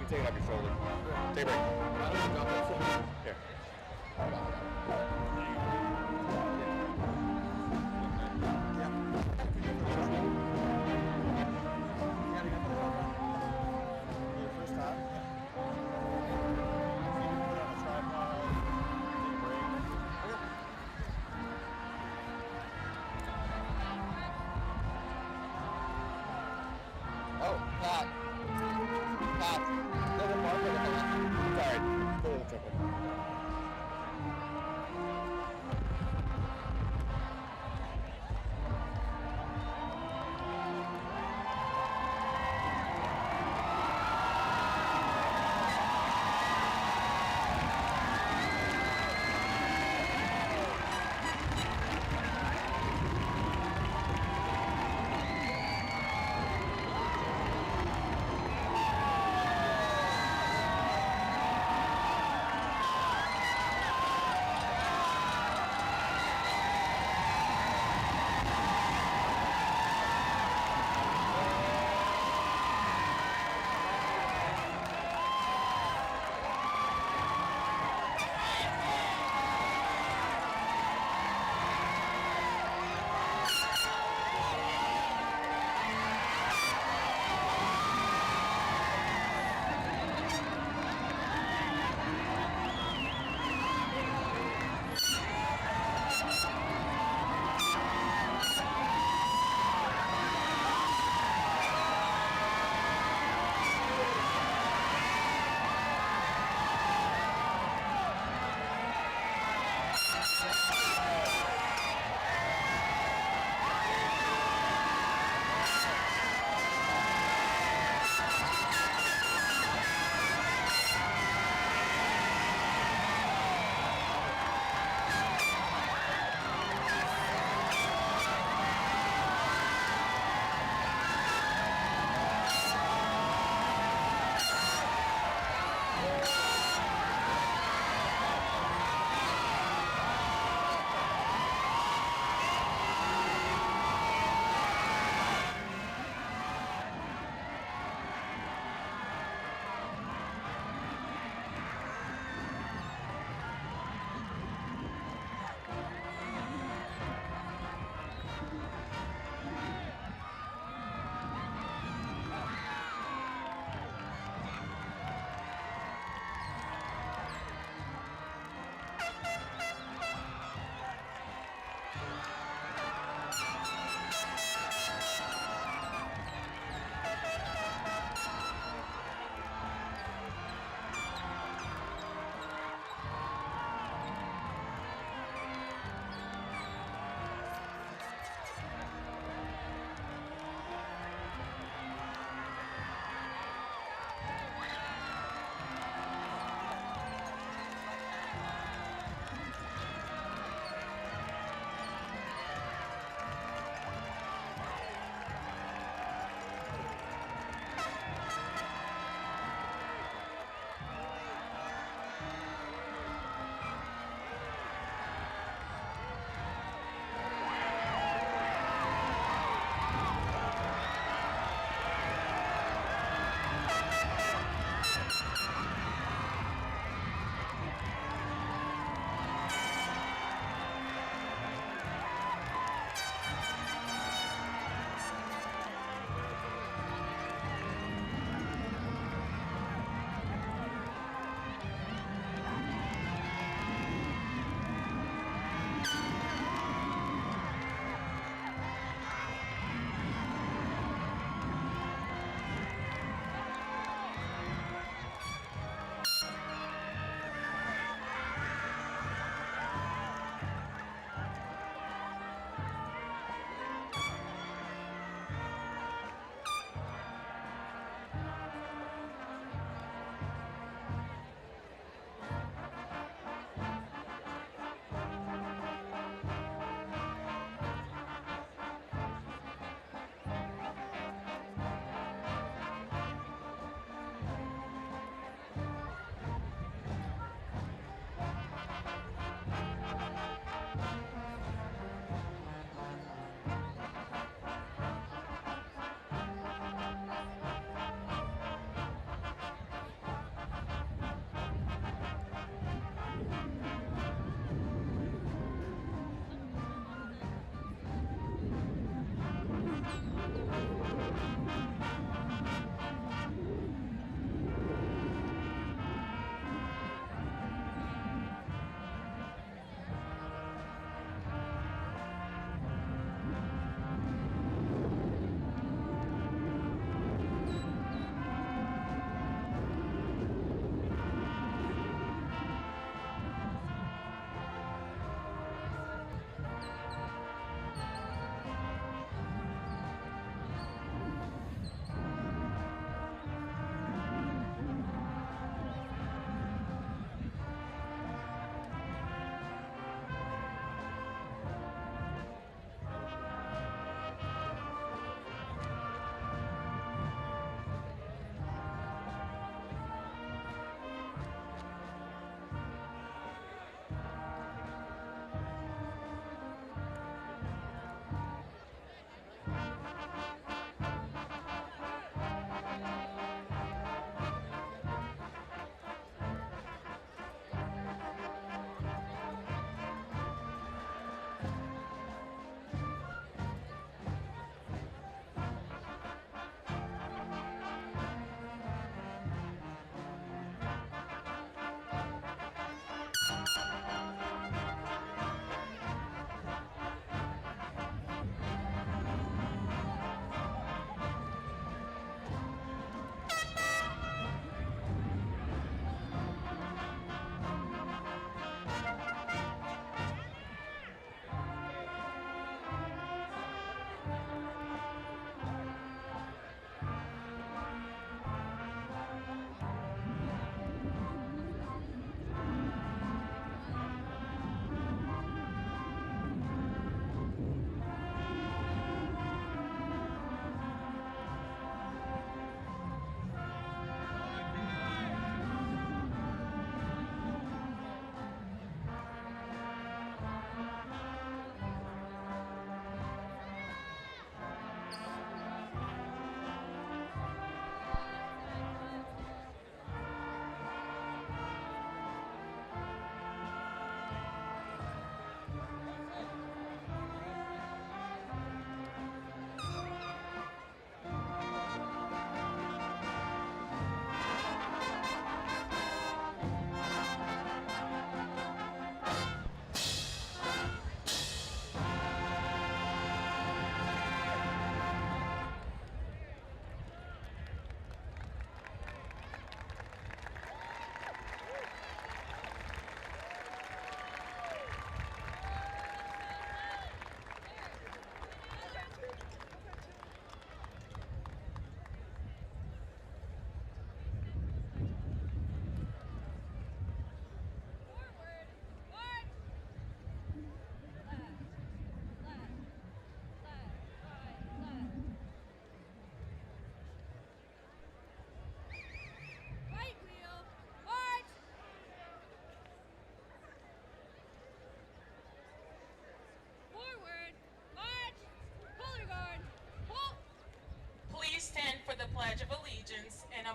Take it off your shoulder. Take a break. Here.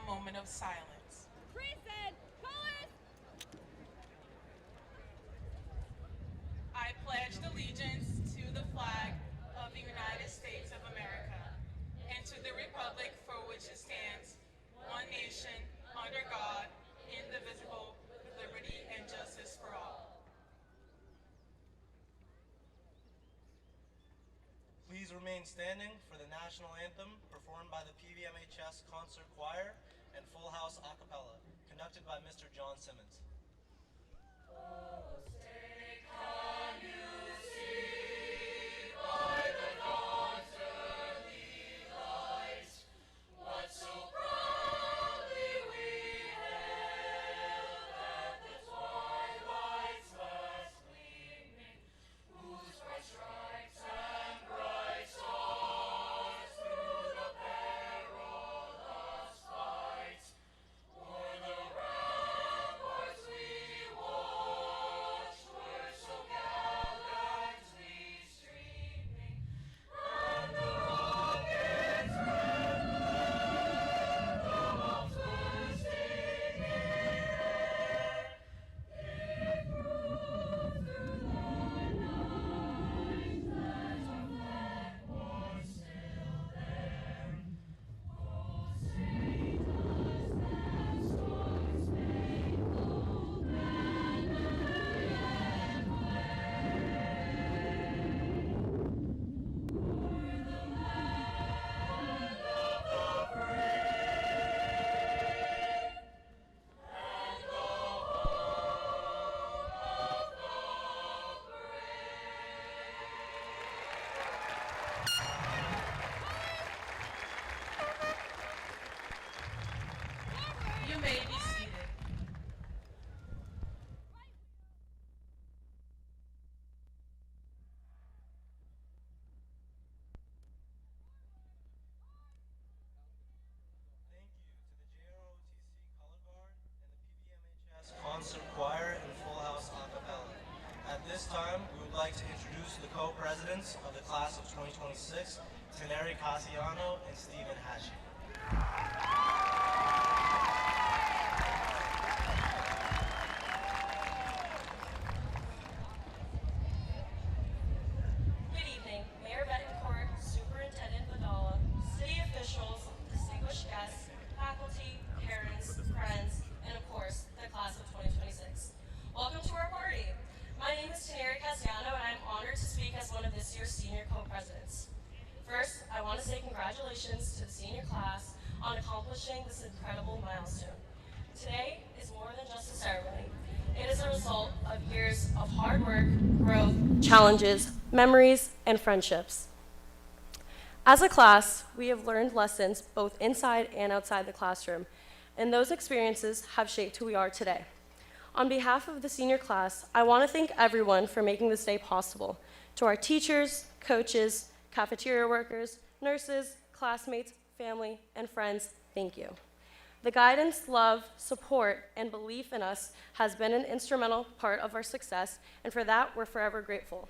a moment of silence. Present, colors. I pledged allegiance to the flag of the United States of America and to the republic for which it stands, one nation, under God, indivisible, with liberty and justice for all. Please remain standing for the national anthem performed by the PVMHS Concert Choir and Full House A Cappella, conducted by Mr. John Simmons. You may be seated. Thank you to the JROTC Color Guard and the PVMHS Concert Choir and Full House A Cappella. At this time, we would like to introduce the co-presidents of the class of 2026, Teneri Cassiano and Stephen Hashi. Good evening, Mayor Betancourt, Superintendent Vidala, city officials, distinguished guests, faculty, parents, friends, and of course, the class of 2026. Welcome to our party. My name is Teneri Cassiano, and I'm honored to speak as one of this year's senior co-presidents. First, I want to say congratulations to the senior class on accomplishing this incredible milestone. Today is more than just a ceremony. It is a result of years of hard work, growth, challenges, memories, and friendships. As a class, we have learned lessons both inside and outside the classroom, and those experiences have shaped who we are today. On behalf of the senior class, I want to thank everyone for making this day possible. To our teachers, coaches, cafeteria workers, nurses, classmates, family, and friends, thank you. The guidance, love, support, and belief in us has been an instrumental part of our success, and for that, we're forever grateful.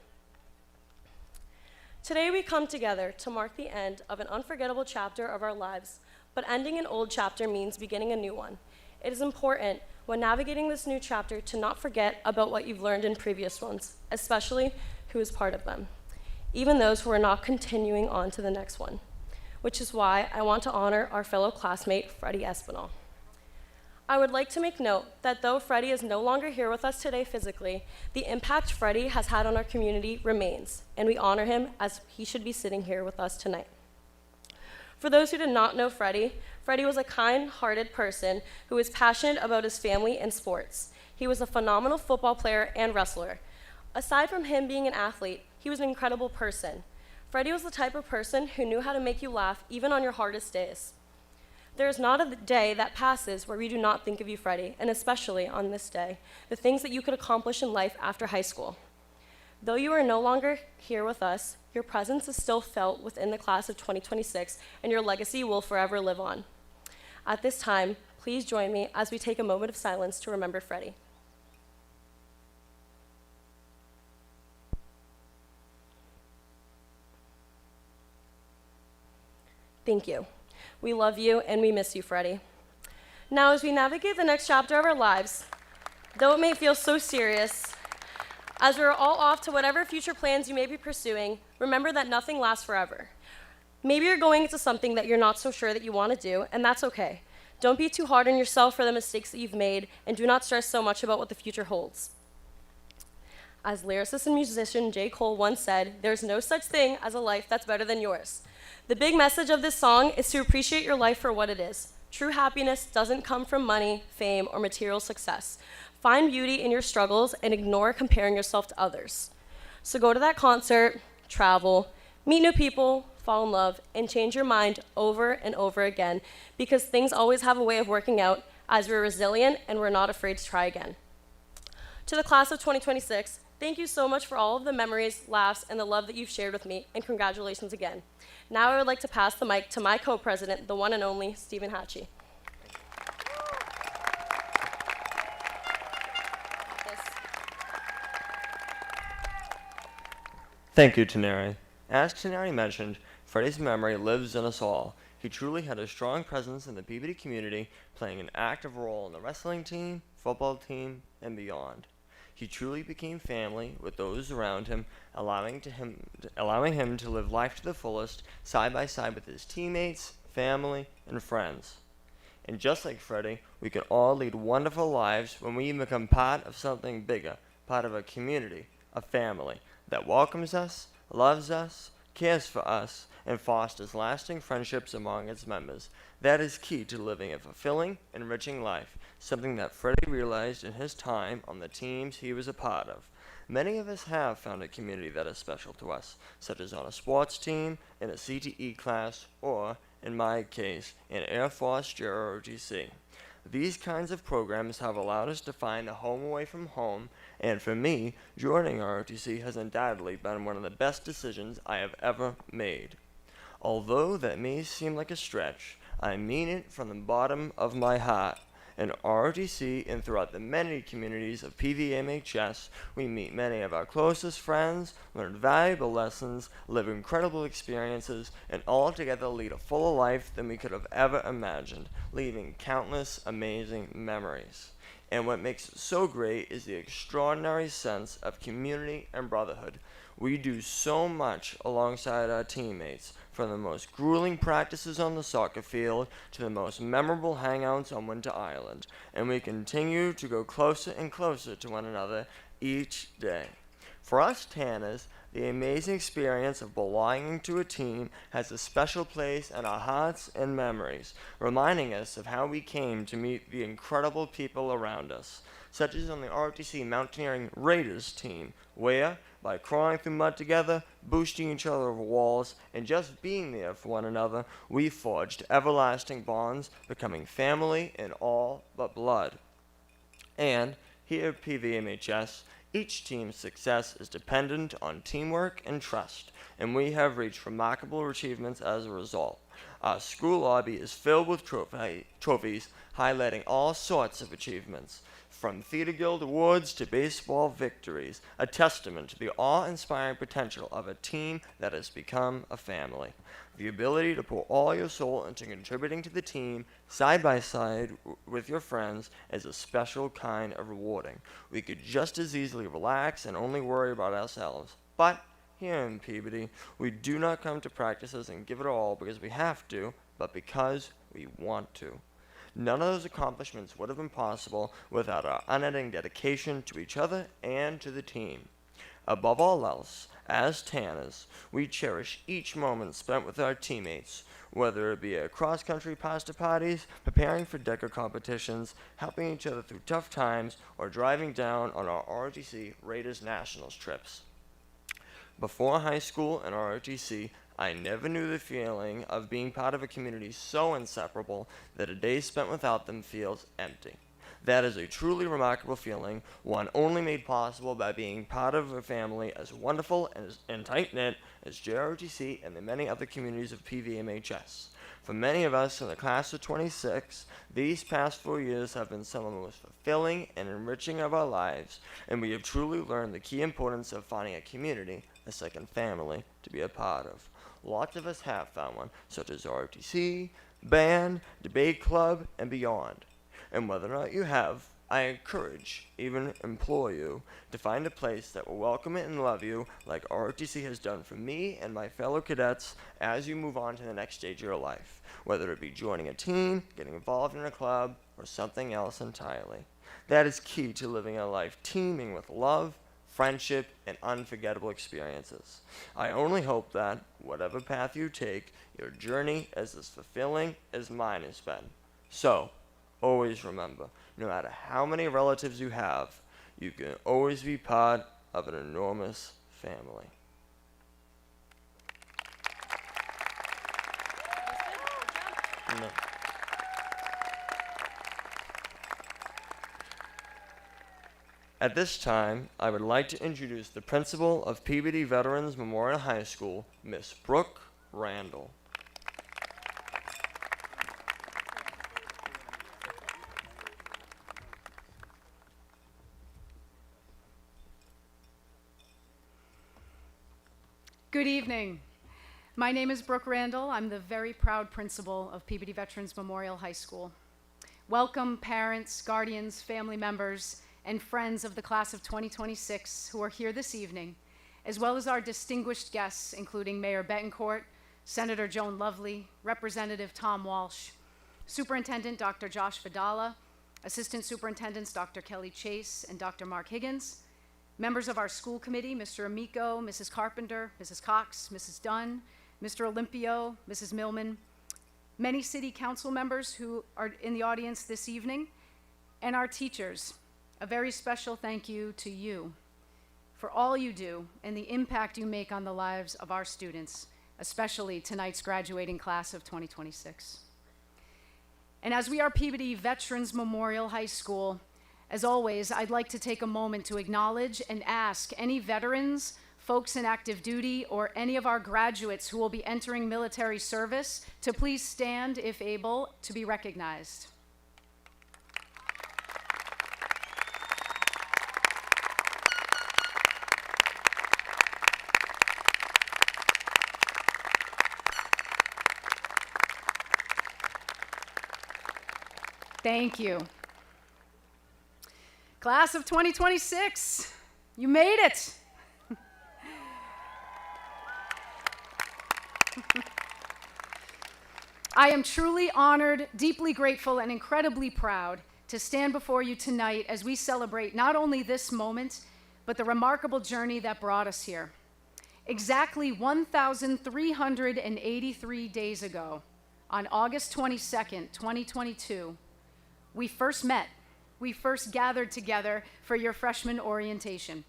Today, we come together to mark the end of an unforgettable chapter of our lives, but ending an old chapter means beginning a new one. It is important when navigating this new chapter to not forget about what you've learned in previous ones, especially who is part of them, even those who are not continuing on to the next one, which is why I want to honor our fellow classmate, Freddie Espinal. I would like to make note that though Freddie is no longer here with us today physically, the impact Freddie has had on our community remains, and we honor him as he should be sitting here with us tonight. For those who did not know Freddie, Freddie was a kind-hearted person who was passionate about his family and sports. He was a phenomenal football player and wrestler. Aside from him being an athlete, he was an incredible person. Freddie was the type of person who knew how to make you laugh even on your hardest days. There is not a day that passes where we do not think of you, Freddie, and especially on this day, the things that you could accomplish in life after high school. Though you are no longer here with us, your presence is still felt within the class of 2026, and your legacy will forever live on. At this time, please join me as we take a moment of silence to remember Freddie. Thank you. We love you and we miss you, Freddie. Now, as we navigate the next chapter of our lives, though it may feel so serious, as we're all off to whatever future plans you may be pursuing, remember that nothing lasts forever. Maybe you're going into something that you're not so sure that you want to do, and that's okay. Don't be too hard on yourself for the mistakes that you've made, and do not stress so much about what the future holds. As lyricist and musician J. Cole once said, there's no such thing as a life that's better than yours. The big message of this song is to appreciate your life for what it is. True happiness doesn't come from money, fame, or material success. Find beauty in your struggles and ignore comparing yourself to others. So go to that concert, travel, meet new people, fall in love, and change your mind over and over again, because things always have a way of working out as we're resilient and we're not afraid to try again. To the class of 2026, thank you so much for all of the memories, laughs, and the love that you've shared with me, and congratulations again. Now I would like to pass the mic to my co-president, the one and only Stephen Hatchie. Thank you, Taneri. As Taneri mentioned, Freddie's memory lives in us all. He truly had a strong presence in the Peabody community, playing an active role in the wrestling team, football team, and beyond. He truly became family with those around him, allowing him to live life to the fullest, side by side with his teammates, family, and friends. And just like Freddie, we can all lead wonderful lives when we become part of something bigger, part of a community, a family that welcomes us, loves us, cares for us, and fosters lasting friendships among its members. That is key to living a fulfilling, enriching life, something that Freddie realized in his time on the teams he was a part of. Many of us have found a community that is special to us, such as on a sports team, in a CTE class, or, in my case, in Air Force JROTC. These kinds of programs have allowed us to find a home away from home, and for me, joining ROTC has undoubtedly been one of the best decisions I have ever made. Although that may seem like a stretch, I mean it from the bottom of my heart. In ROTC and throughout the many communities of PVMHS, we meet many of our closest friends, learn valuable lessons, live incredible experiences, and all together lead a fuller life than we could have ever imagined, leaving countless amazing memories. And what makes it so great is the extraordinary sense of community and brotherhood. We do so much alongside our teammates, from the most grueling practices on the soccer field to the most memorable hangouts on Winter Island, and we continue to go closer and closer to one another each day. For us Tanners, the amazing experience of belonging to a team has a special place in our hearts and memories, reminding us of how we came to meet the incredible people around us, such as on the ROTC Mountaineering Raiders team, where, by crawling through mud together, boosting each other over walls, and just being there for one another, we forged everlasting bonds, becoming family in all but blood. And here at PVMHS, each team's success is dependent on teamwork and trust, and we have reached remarkable achievements as a result. Our school lobby is filled with trophies highlighting all sorts of achievements, from Theater Guild awards to baseball victories, a testament to the awe-inspiring potential of a team that has become a family. The ability to pour all your soul into contributing to the team, side by side with your friends, is a special kind of rewarding. We could just as easily relax and only worry about ourselves. But here in Peabody, we do not come to practices and give it all because we have to, but because we want to. None of those accomplishments would have been possible without our unending dedication to each other and to the team. Above all else, as Tanners, we cherish each moment spent with our teammates, whether it be at cross-country pasta parties, preparing for DECA competitions, helping each other through tough times, or driving down on our ROTC Raiders Nationals trips. Before high school and ROTC, I never knew the feeling of being part of a community so inseparable that a day spent without them feels empty. That is a truly remarkable feeling, one only made possible by being part of a family as wonderful and tight-knit as JROTC and the many other communities of PVMHS. For many of us in the class of 26, these past 4 years have been some of the most fulfilling and enriching of our lives, and we have truly learned the key importance of finding a community, a second family, to be a part of. Lots of us have found one, such as ROTC, band, debate club, and beyond. And whether or not you have, I encourage, even implore you, to find a place that will welcome it and love you like ROTC has done for me and my fellow cadets as you move on to the next stage of your life, whether it be joining a team, getting involved in a club, or something else entirely. That is key to living a life teeming with love, friendship, and unforgettable experiences. I only hope that, whatever path you take, your journey is as fulfilling as mine has been. So, always remember, no matter how many relatives you have, you can always be part of an enormous family. No. At this time, I would like to introduce the principal of PBD Veterans Memorial High School, Miss Brooke Randall. Good evening. My name is Brooke Randall. I'm the very proud principal of PBD Veterans Memorial High School. Welcome parents, guardians, family members, and friends of the class of 2026 who are here this evening, as well as our distinguished guests, including Mayor Betancourt, Senator Joan Lovely, Representative Tom Walsh, Superintendent Dr. Josh Vidala, Assistant Superintendents Dr. Kelly Chase and Dr. Mark Higgins, members of our school committee, Mr. Amico, Mrs. Carpenter, Mrs. Cox, Mrs. Dunn, Mr. Olympio, Mrs. Millman, many city council members who are in the audience this evening, and our teachers. A very special thank you to you for all you do and the impact you make on the lives of our students, especially tonight's graduating class of 2026. And as we are PBD Veterans Memorial High School, as always, I'd like to take a moment to acknowledge and ask any veterans, folks in active duty, or any of our graduates who will be entering military service to please stand, if able, to be recognized. Thank you. Class of 2026, you made it. I am truly honored, deeply grateful, and incredibly proud to stand before you tonight as we celebrate not only this moment, but the remarkable journey that brought us here. Exactly 1,383 days ago, on August 22nd, 2022, we first met. We first gathered together for your freshman orientation.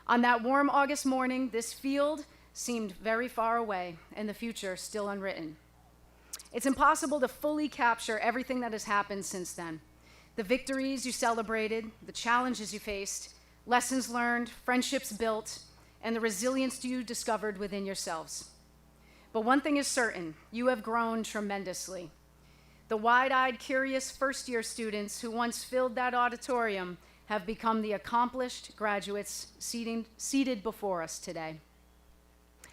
On that warm August morning, this field seemed very far away and the future still unwritten. It's impossible to fully capture everything that has happened since then. The victories you celebrated, the challenges you faced, lessons learned, friendships built, and the resilience you discovered within yourselves. But one thing is certain, you have grown tremendously. The wide-eyed, curious first-year students who once filled that auditorium have become the accomplished graduates seated before us today.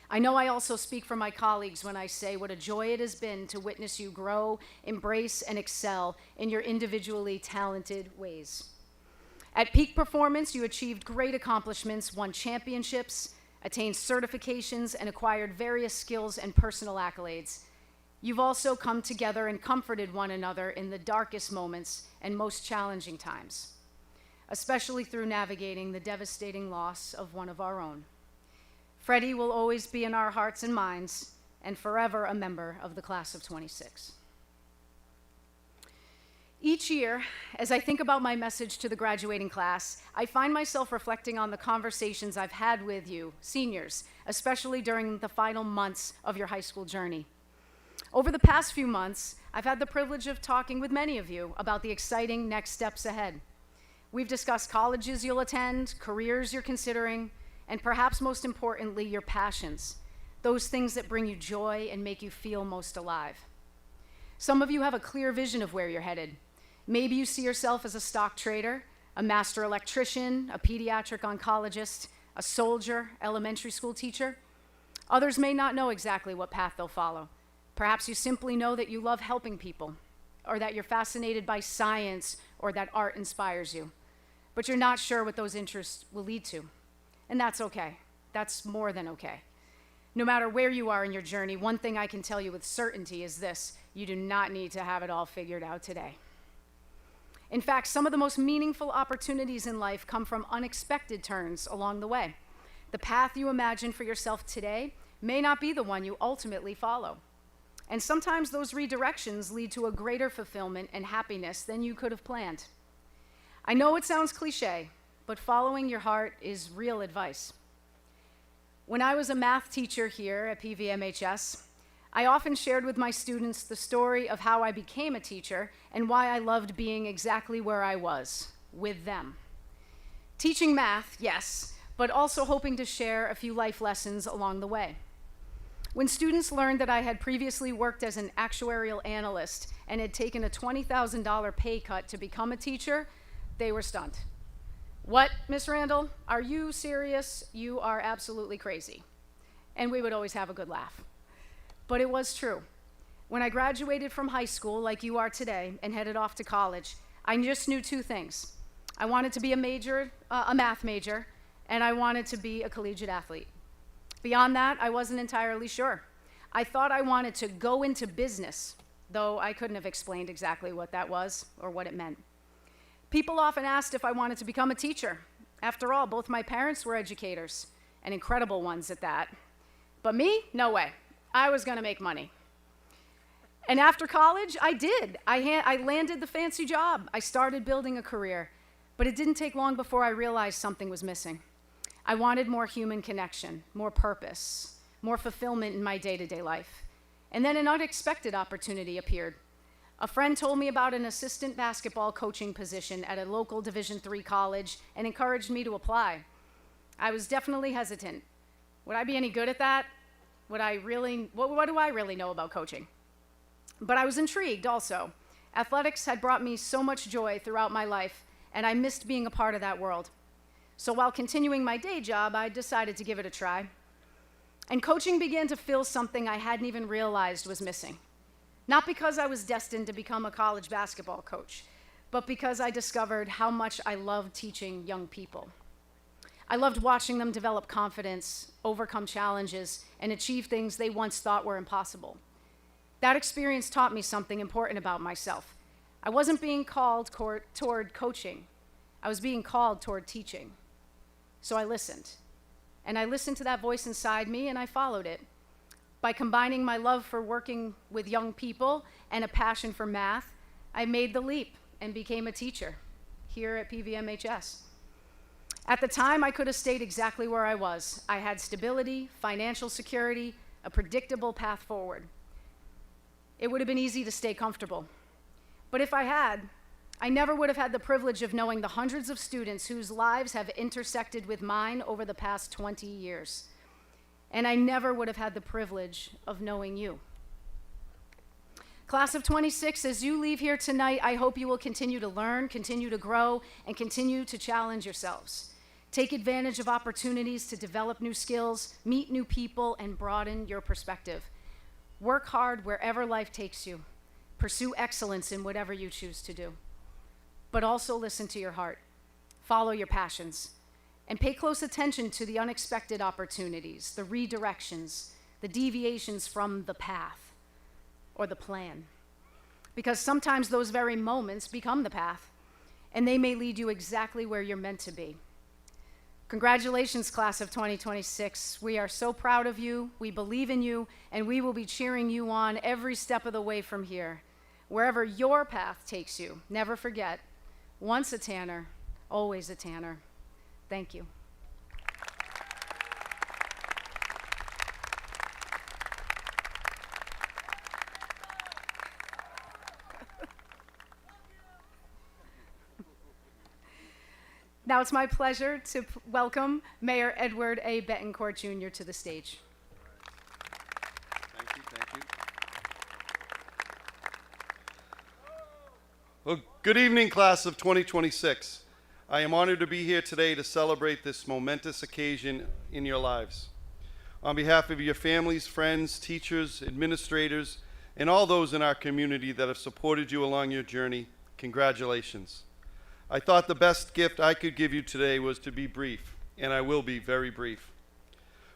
I know I also speak for my colleagues when I say what a joy it has been to witness you grow, embrace, and excel in your individually talented ways. At peak performance, you achieved great accomplishments, won championships, attained certifications, and acquired various skills and personal accolades. You've also come together and comforted one another in the darkest moments and most challenging times, especially through navigating the devastating loss of one of our own. Freddie will always be in our hearts and minds, and forever a member of the class of 26. Each year, as I think about my message to the graduating class, I find myself reflecting on the conversations I've had with you, seniors, especially during the final months of your high school journey. Over the past few months, I've had the privilege of talking with many of you about the exciting next steps ahead. We've discussed colleges you'll attend, careers you're considering, and perhaps most importantly, your passions, those things that bring you joy and make you feel most alive. Some of you have a clear vision of where you're headed. Maybe you see yourself as a stock trader, a master electrician, a pediatric oncologist, a soldier, elementary school teacher. Others may not know exactly what path they'll follow. Perhaps you simply know that you love helping people, that you're fascinated by science or that art inspires you, but you're not sure what those interests will lead to. And that's okay. That's more than okay. No matter where you are in your journey, one thing I can tell you with certainty is this: you do not need to have it all figured out today. In fact, some of the most meaningful opportunities in life come from unexpected turns along the way. The path you imagine for yourself today may not be the one you ultimately follow. And sometimes those redirections lead to a greater fulfillment and happiness than you could have planned. I know it sounds cliche, but following your heart is real advice. When I was a math teacher here at PVMHS, I often shared with my students the story of how I became a teacher and why I loved being exactly where I was, with them. Teaching math, yes, but also hoping to share a few life lessons along the way. When students learned that I had previously worked as an actuarial analyst and had taken a $20,000 pay cut to become a teacher, they were stunned. "What, Miss Randall? Are you serious? You are absolutely crazy." And we would always have a good laugh. But it was true. When I graduated from high school, like you are today, and headed off to college, I just knew two things. I wanted to be a math major, and I wanted to be a collegiate athlete. Beyond that, I wasn't entirely sure. I thought I wanted to go into business, though I couldn't have explained exactly what that was or what it meant. People often asked if I wanted to become a teacher. After all, both my parents were educators, and incredible ones at that. But me? No way. I was going to make money. And after college, I did. I landed the fancy job. I started building a career. But it didn't take long before I realized something was missing. I wanted more human connection, more purpose, more fulfillment in my day-to-day life. And then an unexpected opportunity appeared. A friend told me about an assistant basketball coaching position at a local Division III college and encouraged me to apply. I was definitely hesitant. Would I be any good at that? What do I really know about coaching? But I was intrigued also. Athletics had brought me so much joy throughout my life, and I missed being a part of that world. So while continuing my day job, I decided to give it a try. And coaching began to fill something I hadn't even realized was missing. Not because I was destined to become a college basketball coach, but because I discovered how much I loved teaching young people. I loved watching them develop confidence, overcome challenges, and achieve things they once thought were impossible. That experience taught me something important about myself. I wasn't being called toward coaching. I was being called toward teaching. So I listened. And I listened to that voice inside me, and I followed it. By combining my love for working with young people and a passion for math, I made the leap and became a teacher here at PVMHS. At the time, I could have stayed exactly where I was. I had stability, financial security, a predictable path forward. It would have been easy to stay comfortable. But if I had, I never would have had the privilege of knowing the hundreds of students whose lives have intersected with mine over the past 20 years. And I never would have had the privilege of knowing you. Class of 26, as you leave here tonight, I hope you will continue to learn, continue to grow, and continue to challenge yourselves. Take advantage of opportunities to develop new skills, meet new people, and broaden your perspective. Work hard wherever life takes you. Pursue excellence in whatever you choose to do. But also listen to your heart. Follow your passions. And pay close attention to the unexpected opportunities, the redirections, the deviations from the path or the plan. Because sometimes those very moments become the path, and they may lead you exactly where you're meant to be. Congratulations, class of 2026. We are so proud of you, we believe in you, and we will be cheering you on every step of the way from here. Wherever your path takes you, never forget, once a Tanner, always a Tanner. Thank you. Now it's my pleasure to welcome Mayor Edward A. Betancourt Jr. to the stage. Thank you, thank you. Well, good evening, class of 2026. I am honored to be here today to celebrate this momentous occasion in your lives. On behalf of your families, friends, teachers, administrators, and all those in our community that have supported you along your journey, congratulations. I thought the best gift I could give you today was to be brief, and I will be very brief.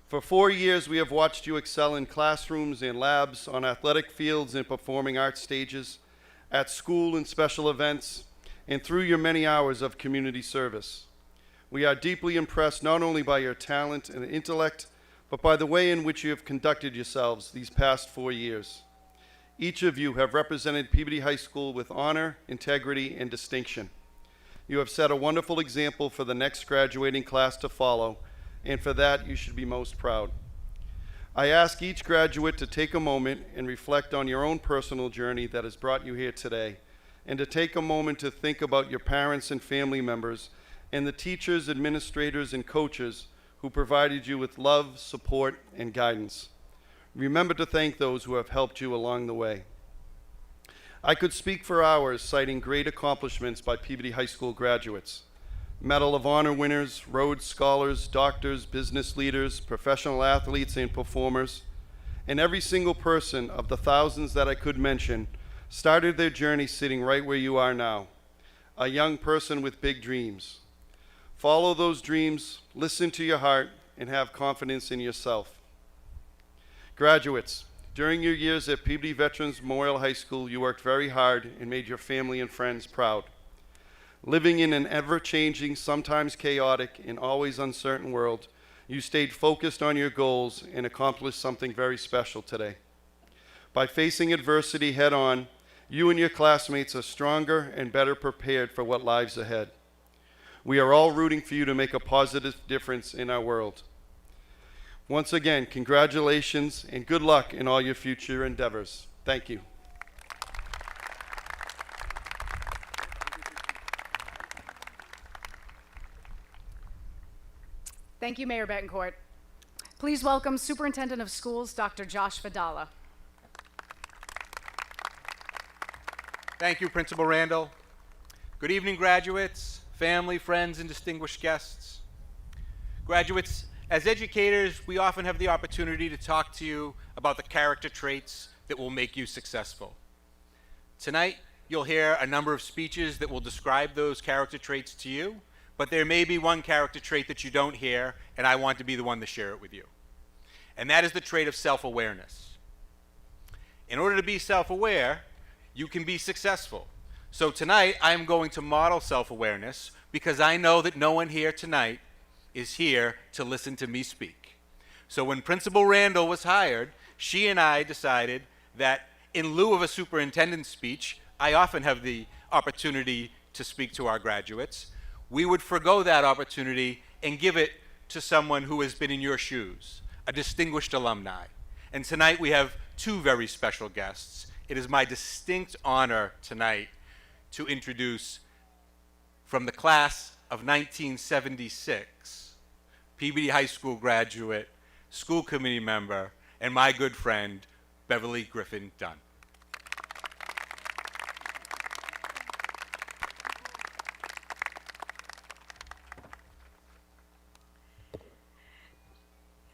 For 4 years, we have watched you excel in classrooms and labs, on athletic fields and performing arts stages, at school and special events, and through your many hours of community service. We are deeply impressed not only by your talent and intellect, but by the way in which you have conducted yourselves these past 4 years. Each of you have represented Peabody High School with honor, integrity, and distinction. You have set a wonderful example for the next graduating class to follow, and for that you should be most proud. I ask each graduate to take a moment and reflect on your own personal journey that has brought you here today, and to take a moment to think about your parents and family members, and the teachers, administrators, and coaches who provided you with love, support, and guidance. Remember to thank those who have helped you along the way. I could speak for hours citing great accomplishments by Peabody High School graduates. Medal of Honor winners, Rhodes Scholars, doctors, business leaders, professional athletes, and performers. And every single person of the thousands that I could mention started their journey sitting right where you are now, a young person with big dreams. Follow those dreams, listen to your heart, and have confidence in yourself. Graduates, during your years at Peabody Veterans Memorial High School, you worked very hard and made your family and friends proud. Living in an ever-changing, sometimes chaotic, and always uncertain world, you stayed focused on your goals and accomplished something very special today. By facing adversity head-on, you and your classmates are stronger and better prepared for what lies ahead. We are all rooting for you to make a positive difference in our world. Once again, congratulations and good luck in all your future endeavors. Thank you. Thank you, Mayor Betancourt. Please welcome Superintendent of Schools, Dr. Josh Vidala. Thank you, Principal Randall. Good evening, graduates, family, friends, and distinguished guests. Graduates, as educators, we often have the opportunity to talk to you about the character traits that will make you successful. Tonight, you'll hear a number of speeches that will describe those character traits to you, but there may be one character trait that you don't hear, and I want to be the one to share it with you. And that is the trait of self-awareness. In order to be self-aware, you can be successful. So tonight, I'm going to model self-awareness because I know that no one here tonight is here to listen to me speak. So when Principal Randall was hired, she and I decided that in lieu of a superintendent's speech, I often have the opportunity to speak to our graduates. We would forgo that opportunity and give it to someone who has been in your shoes, a distinguished alumni. And tonight we have two very special guests. It is my distinct honor tonight to introduce, from the class of 1976, Peabody High School graduate, school committee member, and my good friend, Beverly Griffin Dunn.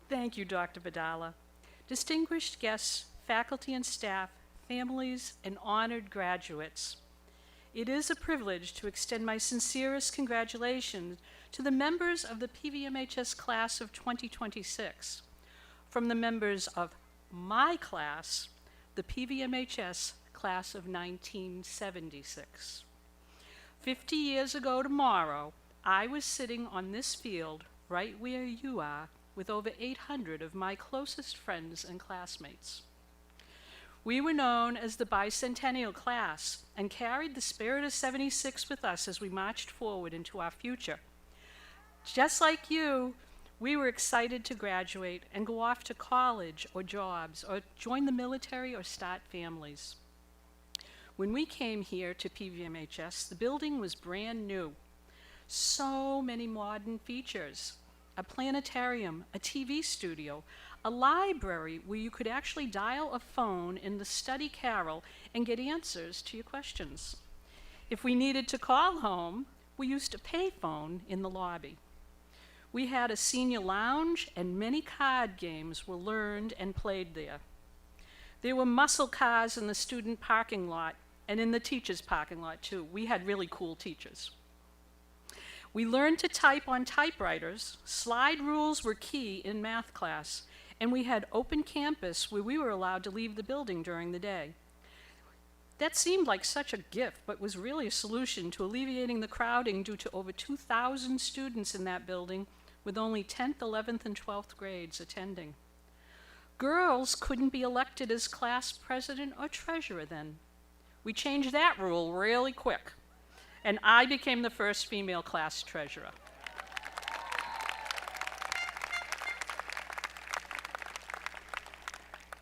Thank you, Dr. Vidala. Distinguished guests, faculty and staff, families, and honored graduates. It is a privilege to extend my sincerest congratulations to the members of the PVMHS class of 2026. From the members of my class, the PVMHS class of 1976. 50 years ago tomorrow, I was sitting on this field right where you are with over 800 of my closest friends and classmates. We were known as the bicentennial class and carried the spirit of '76 with us as we marched forward into our future. Just like you, we were excited to graduate and go off to college or jobs or join the military or start families. When we came here to PVMHS, the building was brand new. So many modern features. A planetarium, a TV studio, a library where you could actually dial a phone in the study carrel and get answers to your questions. If we needed to call home, we used a payphone in the lobby. We had a senior lounge and many card games were learned and played there. There were muscle cars in the student parking lot and in the teachers' parking lot, too. We had really cool teachers. We learned to type on typewriters. Slide rules were key in math class, and we had open campus where we were allowed to leave the building during the day. That seemed like such a gift, but was really a solution to alleviating the crowding due to over 2,000 students in that building, with only 10th, 11th, and 12th grades attending. Girls couldn't be elected as class president or treasurer then. We changed that rule really quick, and I became the first female class treasurer.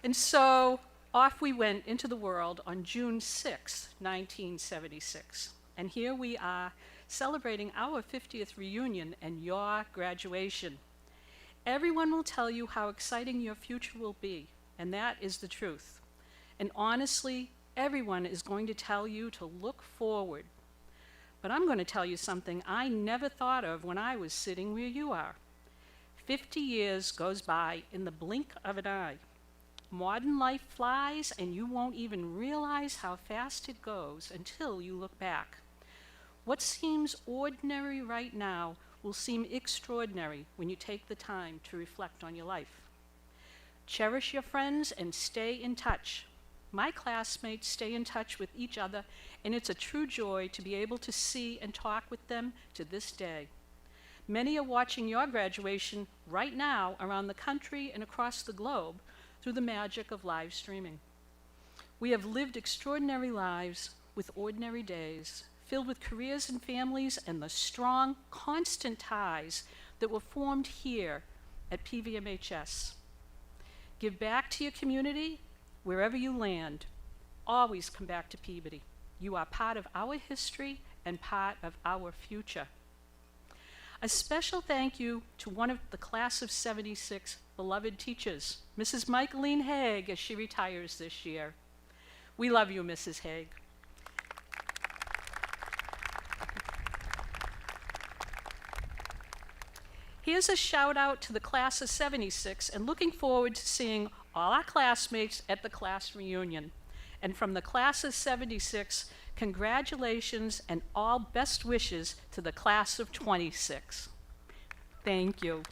And so off we went into the world on June 6, 1976. And here we are celebrating our 50th reunion and your graduation. Everyone will tell you how exciting your future will be, and that is the truth. And honestly, everyone is going to tell you to look forward. But I'm going to tell you something I never thought of when I was sitting where you are. 50 years goes by in the blink of an eye. Modern life flies, and you won't even realize how fast it goes until you look back. What seems ordinary right now will seem extraordinary when you take the time to reflect on your life. Cherish your friends and stay in touch. My classmates stay in touch with each other, and it's a true joy to be able to see and talk with them to this day. Many are watching your graduation right now around the country and across the globe through the magic of live streaming. We have lived extraordinary lives with ordinary days, filled with careers and families and the strong, constant ties that were formed here at PVMHS. Give back to your community wherever you land. Always come back to Peabody. You are part of our history and part of our future. A special thank you to one of the class of '76 beloved teachers, Mrs. Michaeline Haig, as she retires this year. We love you, Mrs. Haig. Here's a shout out to the class of '76 and looking forward to seeing all our classmates at the class reunion. And from the class of '76, congratulations and all best wishes to the class of '26. Thank you.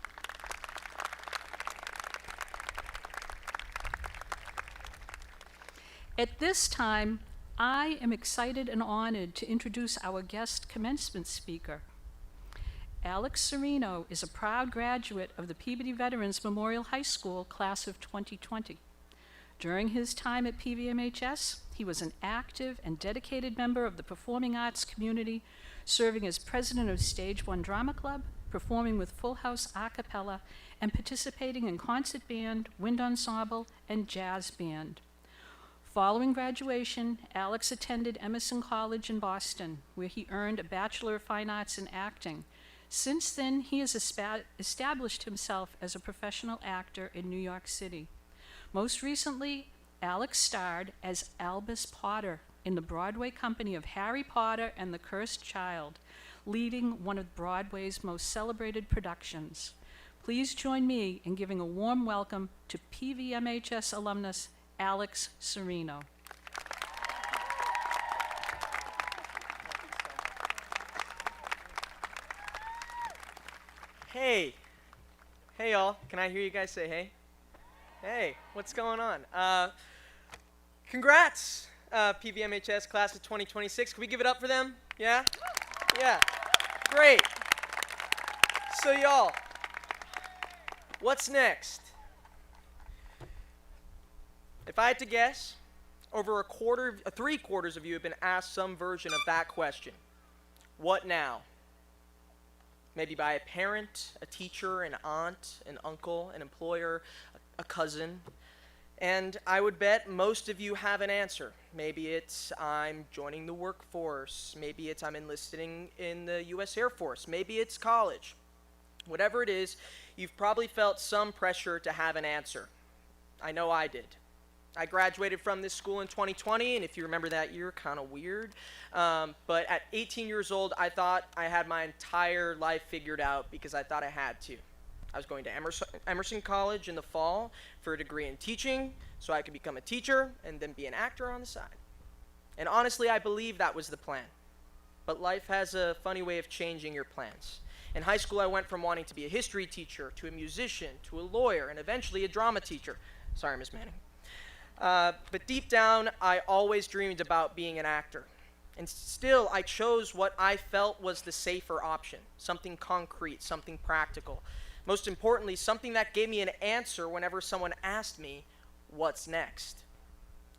At this time, I am excited and honored to introduce our guest commencement speaker. Alex Serino is a proud graduate of the Peabody Veterans Memorial High School class of 2020. During his time at PVMHS, he was an active and dedicated member of the performing arts community, serving as president of Stage 1 Drama Club, performing with Full House a cappella, and participating in concert band, wind ensemble, and jazz band. Following graduation, Alex attended Emerson College in Boston, where he earned a Bachelor of Fine Arts in Acting. Since then, he has established himself as a professional actor in New York City. Most recently, Alex starred as Albus Potter in the Broadway company of Harry Potter and the Cursed Child, leading one of Broadway's most celebrated productions. Please join me in giving a warm welcome to PVMHS alumnus Alex Serino. Hey. Hey, y'all. Can I hear you guys say hey? Hey, what's going on? Congrats, PVMHS class of 2026. Can we give it up for them? Yeah? Yeah. Great. So, y'all, what's next? If I had to guess, over three-quarters of you have been asked some version of that question. What now? Maybe by a parent, a teacher, an aunt, an uncle, an employer, a cousin. And I would bet most of you have an answer. Maybe it's I'm joining the workforce. Maybe it's I'm enlisting in the U.S. Air Force. Maybe it's college. Whatever it is, you've probably felt some pressure to have an answer. I know I did. I graduated from this school in 2020, and if you remember that year, kind of weird. But at 18 years old, I thought I had my entire life figured out because I thought I had to. I was going to Emerson College in the fall for a degree in teaching so I could become a teacher and then be an actor on the side. And honestly, I believe that was the plan. But life has a funny way of changing your plans. In high school, I went from wanting to be a history teacher to a musician to a lawyer and eventually a drama teacher. Sorry, Ms. Manning. But deep down, I always dreamed about being an actor. And still, I chose what I felt was the safer option, something concrete, something practical. Most importantly, something that gave me an answer whenever someone asked me, what's next?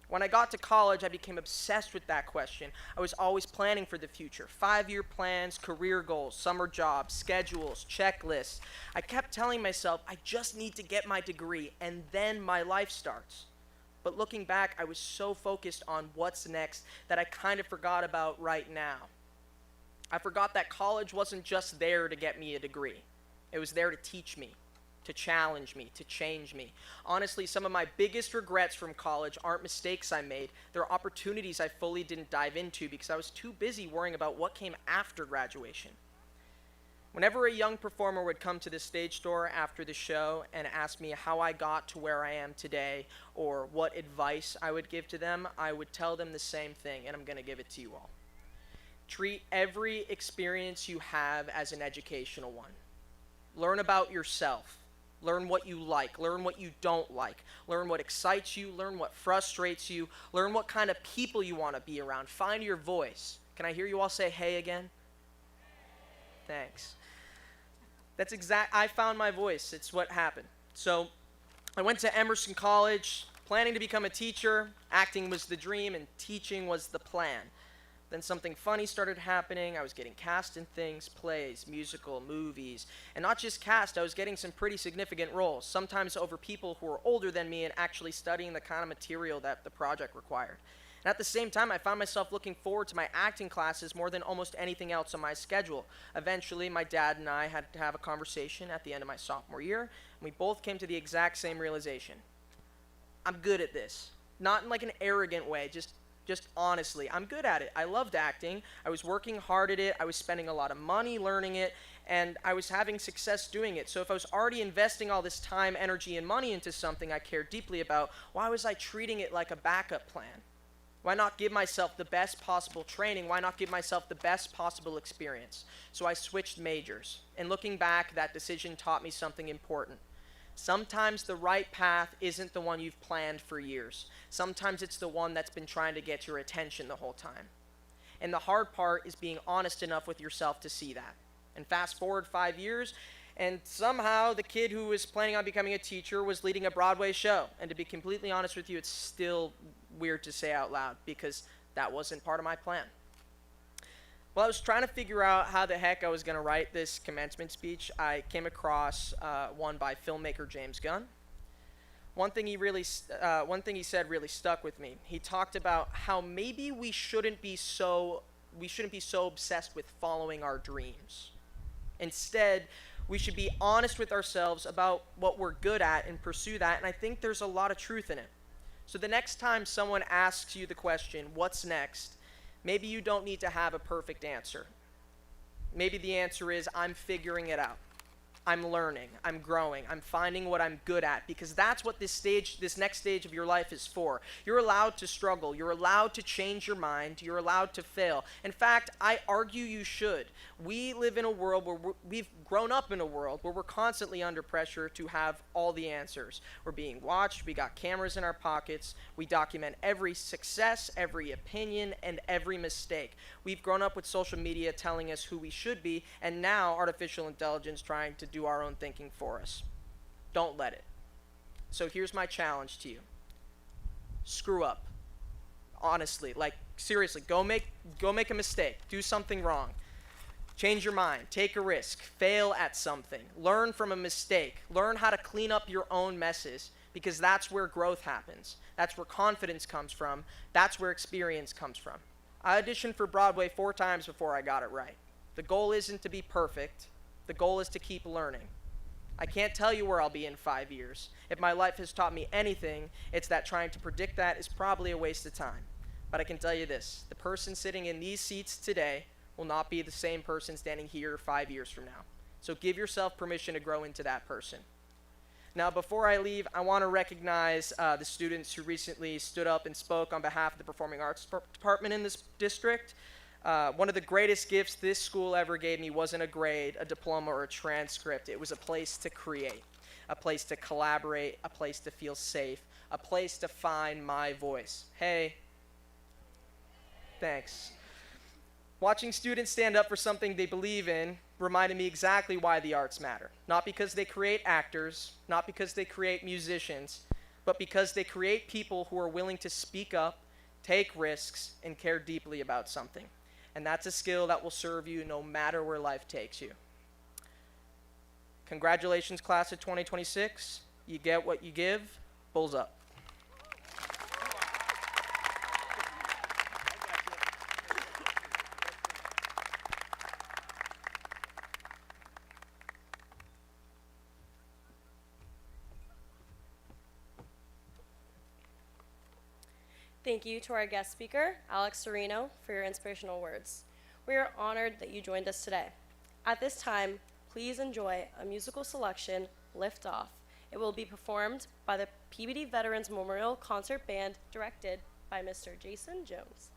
When I got to college, I became obsessed with that question. I was always planning for the future, 5-year plans, career goals, summer jobs, schedules, checklists. I kept telling myself, I just need to get my degree, and then my life starts. But looking back, I was so focused on what's next that I kind of forgot about right now. I forgot that college wasn't just there to get me a degree. It was there to teach me, to challenge me, to change me. Honestly, some of my biggest regrets from college aren't mistakes I made. They're opportunities I fully didn't dive into because I was too busy worrying about what came after graduation. Whenever a young performer would come to the stage door after the show and ask me how I got to where I am today or what advice I would give to them, I would tell them the same thing, and I'm going to give it to you all. Treat every experience you have as an educational one. Learn about yourself. Learn what you like. Learn what you don't like. Learn what excites you. Learn what frustrates you. Learn what kind of people you want to be around. Find your voice. Can I hear you all say hey again? Thanks. I found my voice. It's what happened. So I went to Emerson College, planning to become a teacher. Acting was the dream and teaching was the plan. Then something funny started happening. I was getting cast in things, plays, musical, movies. And not just cast, I was getting some pretty significant roles, sometimes over people who were older than me and actually studying the kind of material that the project required. And at the same time, I found myself looking forward to my acting classes more than almost anything else on my schedule. Eventually, my dad and I had to have a conversation at the end of my sophomore year, and we both came to the exact same realization. I'm good at this. Not in like an arrogant way, just honestly, I'm good at it. I loved acting. I was working hard at it. I was spending a lot of money learning it, and I was having success doing it. So if I was already investing all this time, energy, and money into something I cared deeply about, why was I treating it like a backup plan? Why not give myself the best possible training? Why not give myself the best possible experience? So I switched majors. And looking back, that decision taught me something important. Sometimes the right path isn't the one you've planned for years. Sometimes it's the one that's been trying to get your attention the whole time. And the hard part is being honest enough with yourself to see that. And fast forward 5 years, and somehow the kid who was planning on becoming a teacher was leading a Broadway show. And to be completely honest with you, it's still weird to say out loud because that wasn't part of my plan. Well, I was trying to figure out how the heck I was going to write this commencement speech. I came across one by filmmaker James Gunn. One thing he said really stuck with me. He talked about how maybe we shouldn't be so obsessed with following our dreams. Instead, we should be honest with ourselves about what we're good at and pursue that, and I think there's a lot of truth in it. So the next time someone asks you the question, what's next, maybe you don't need to have a perfect answer. Maybe the answer is, I'm figuring it out. I'm learning, I'm growing, I'm finding what I'm good at, because that's what this next stage of your life is for. You're allowed to struggle, you're allowed to change your mind, you're allowed to fail. In fact, I argue you should. We live in a world where we've grown up in a world where we're constantly under pressure to have all the answers. We're being watched, we got cameras in our pockets, we document every success, every opinion, and every mistake. We've grown up with social media telling us who we should be, and now artificial intelligence trying to do our own thinking for us. Don't let it. So here's my challenge to you. Screw up. Honestly, like seriously, go make a mistake. Do something wrong. Change your mind. Take a risk. Fail at something. Learn from a mistake. Learn how to clean up your own messes, because that's where growth happens. That's where confidence comes from. That's where experience comes from. I auditioned for Broadway 4 times before I got it right. The goal isn't to be perfect. The goal is to keep learning. I can't tell you where I'll be in 5 years. If my life has taught me anything, it's that trying to predict that is probably a waste of time. But I can tell you this, the person sitting in these seats today will not be the same person standing here 5 years from now. So give yourself permission to grow into that person. Now, before I leave, I want to recognize the students who recently stood up and spoke on behalf of the Performing Arts Department in this district. One of the greatest gifts this school ever gave me wasn't a grade, a diploma, or a transcript. It was a place to create, a place to collaborate, a place to feel safe, a place to find my voice. Hey, thanks. Watching students stand up for something they believe in reminded me exactly why the arts matter. Not because they create actors, not because they create musicians, but because they create people who are willing to speak up, take risks, and care deeply about something. And that's a skill that will serve you no matter where life takes you. Congratulations, class of 2026. You get what you give. Bulls up. Thank you to our guest speaker, Alex Serino, for your inspirational words. We are honored that you joined us today. At this time, please enjoy a musical selection, Lift Off. It will be performed by the PBD Veterans Memorial Concert Band, directed by Mr. Jason Jones.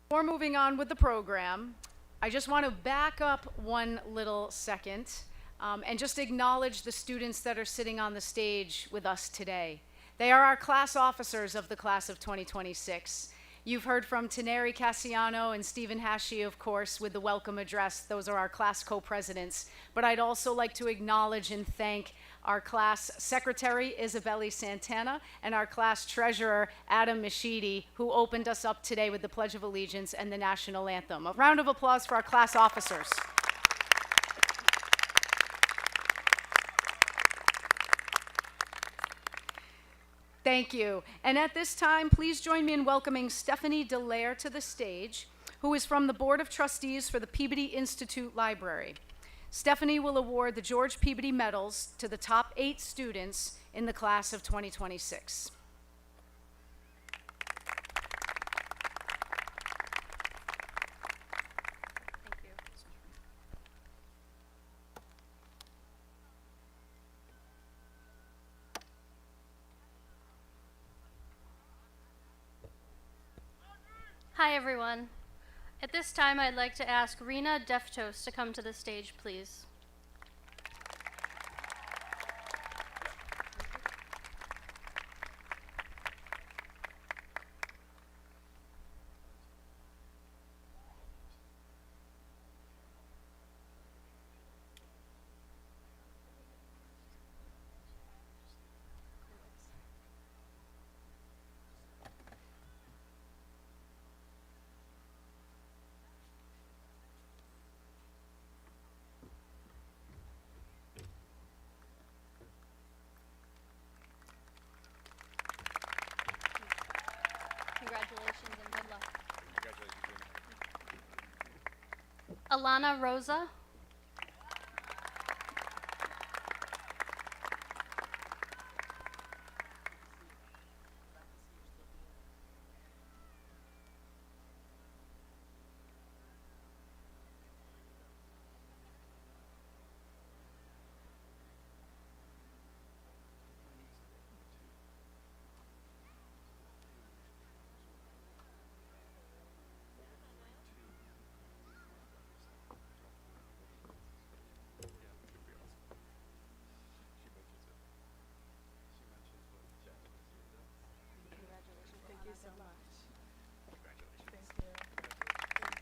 Before moving on with the program, I just want to back up one little second and just acknowledge the students that are sitting on the stage with us today. They are our class officers of the class of 2026. You've heard from Teneri Cassiano and Stephen Hashi, of course, with the welcome address. Those are our class co-presidents. But I'd also like to acknowledge and thank our class secretary, Isabelle Santana, and our class treasurer, Adam Mashidi, who opened us up today with the Pledge of Allegiance and the national anthem. A round of applause for our class officers. Thank you. And at this time, please join me in welcoming Stephanie Dallaire to the stage, who is from the Board of Trustees for the Peabody Institute Library. Stephanie will award the George Peabody Medals to the top 8 students in the class of 2026. Hi, everyone. At this time, I'd like to ask Rena Deftos to come to the stage, please. Congratulations and good luck. Alana Rosa.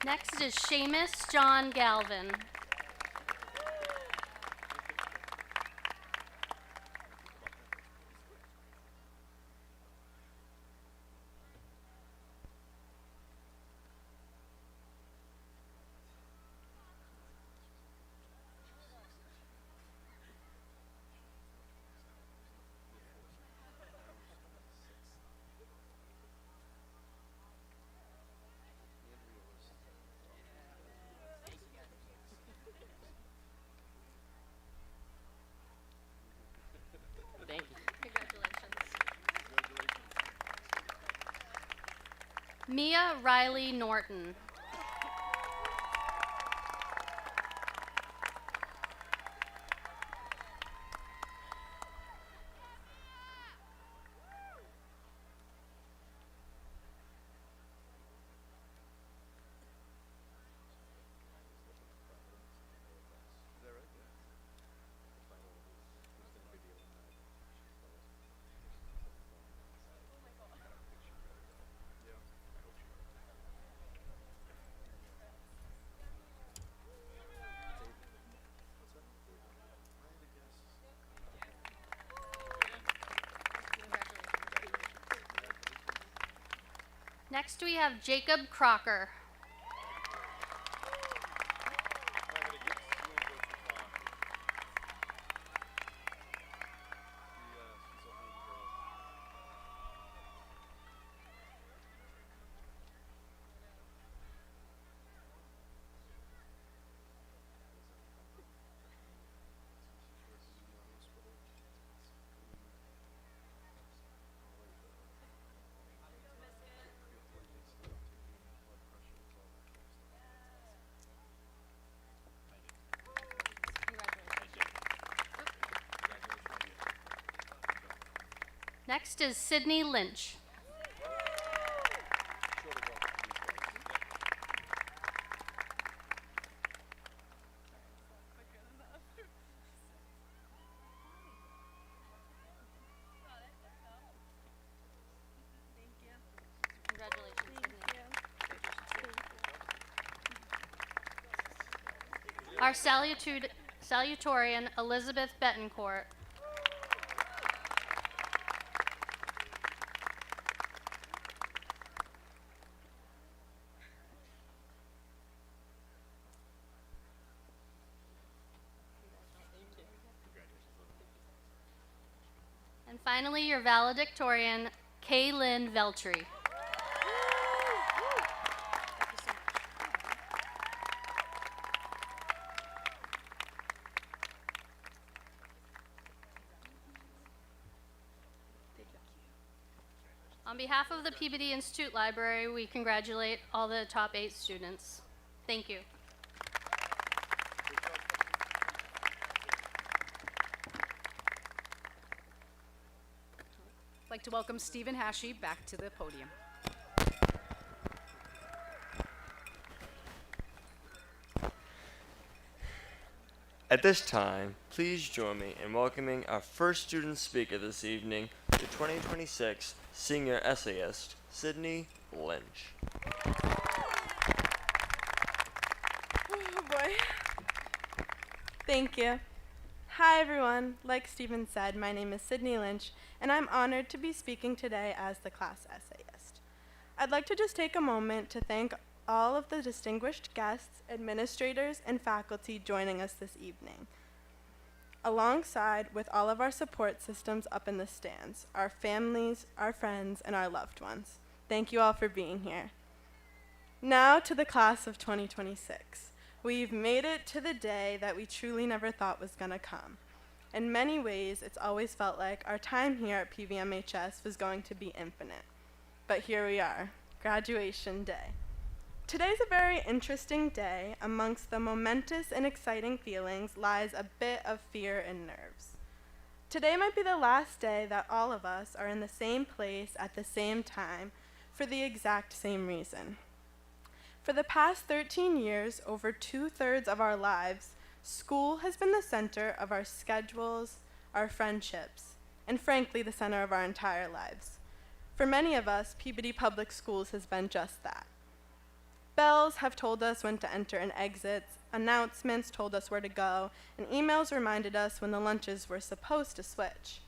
Next is Seamus John Galvin. Thank you. Congratulations. Mia Riley Norton. Next we have Jacob Crocker. Next is Sydney Lynch. Congratulations, Sydney. Our salutatorian, Elizabeth Betancourt. And finally, your valedictorian, Kaylin Veltri. On behalf of the Peabody Institute Library, we congratulate all the top 8 students. Thank you. I'd like to welcome Stephen Hashey back to the podium. At this time, please join me in welcoming our first student speaker this evening, the 2026 senior essayist, Sydney Lynch. Oh boy. Thank you. Hi everyone. Like Stephen said, my name is Sydney Lynch, and I'm honored to be speaking today as the class essayist. I'd like to just take a moment to thank all of the distinguished guests, administrators, and faculty joining us this evening, alongside with all of our support systems up in the stands, our families, our friends, and our loved ones. Thank you all for being here. Now to the class of 2026. We've made it to the day that we truly never thought was going to come. In many ways, it's always felt like our time here at PVMHS was going to be infinite. But here we are, graduation day. Today's a very interesting day. Amongst the momentous and exciting feelings lies a bit of fear and nerves. Today might be the last day that all of us are in the same place at the same time for the exact same reason. For the past 13 years, over 2/3 of our lives, school has been the center of our schedules, our friendships, and frankly, the center of our entire lives. For many of us, Peabody Public Schools has been just that. Bells have told us when to enter and exit, announcements told us where to go, and emails reminded us when the lunches were supposed to switch.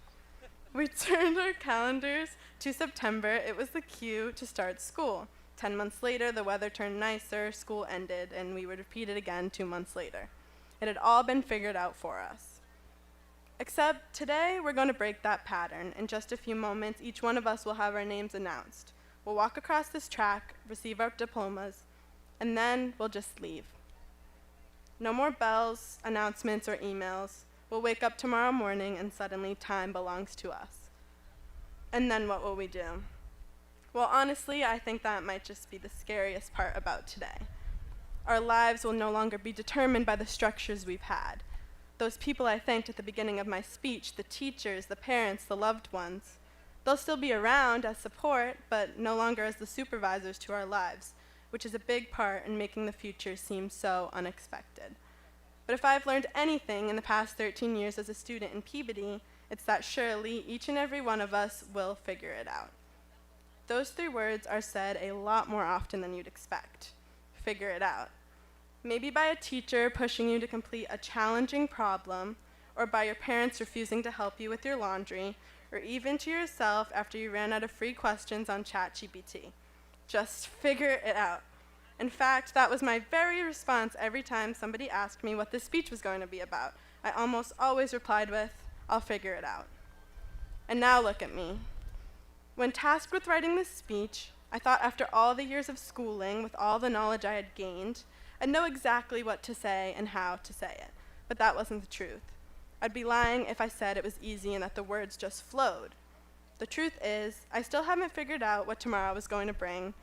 We turned our calendars to September. It was the cue to start school. 10 months later, the weather turned nicer, school ended, and we would repeat it again 2 months later. It had all been figured out for us. Except today, we're going to break that pattern. In just a few moments, each one of us will have our names announced. We'll walk across this track, receive our diplomas, and then we'll just leave. No more bells, announcements, or emails. We'll wake up tomorrow morning and suddenly time belongs to us. And then what will we do? Well, honestly, I think that might just be the scariest part about today. Our lives will no longer be determined by the structures we've had. Those people I thanked at the beginning of my speech, the teachers, the parents, the loved ones, they'll still be around as support, but no longer as the supervisors to our lives, which is a big part in making the future seem so unexpected. But if I've learned anything in the past 13 years as a student in Peabody, it's that surely each and every one of us will figure it out. Those 3 words are said a lot more often than you'd expect. Figure it out. Maybe by a teacher pushing you to complete a challenging problem, or by your parents refusing to help you with your laundry, or even to yourself after you ran out of free questions on ChatGPT. Just figure it out. In fact, that was my very response every time somebody asked me what this speech was going to be about. I almost always replied with, "I'll figure it out." And now look at me. When tasked with writing this speech, I thought after all the years of schooling, with all the knowledge I had gained, I'd know exactly what to say and how to say it. But that wasn't the truth. I'd be lying if I said it was easy and that the words just flowed. The truth is, I still haven't figured out what tomorrow is going to bring,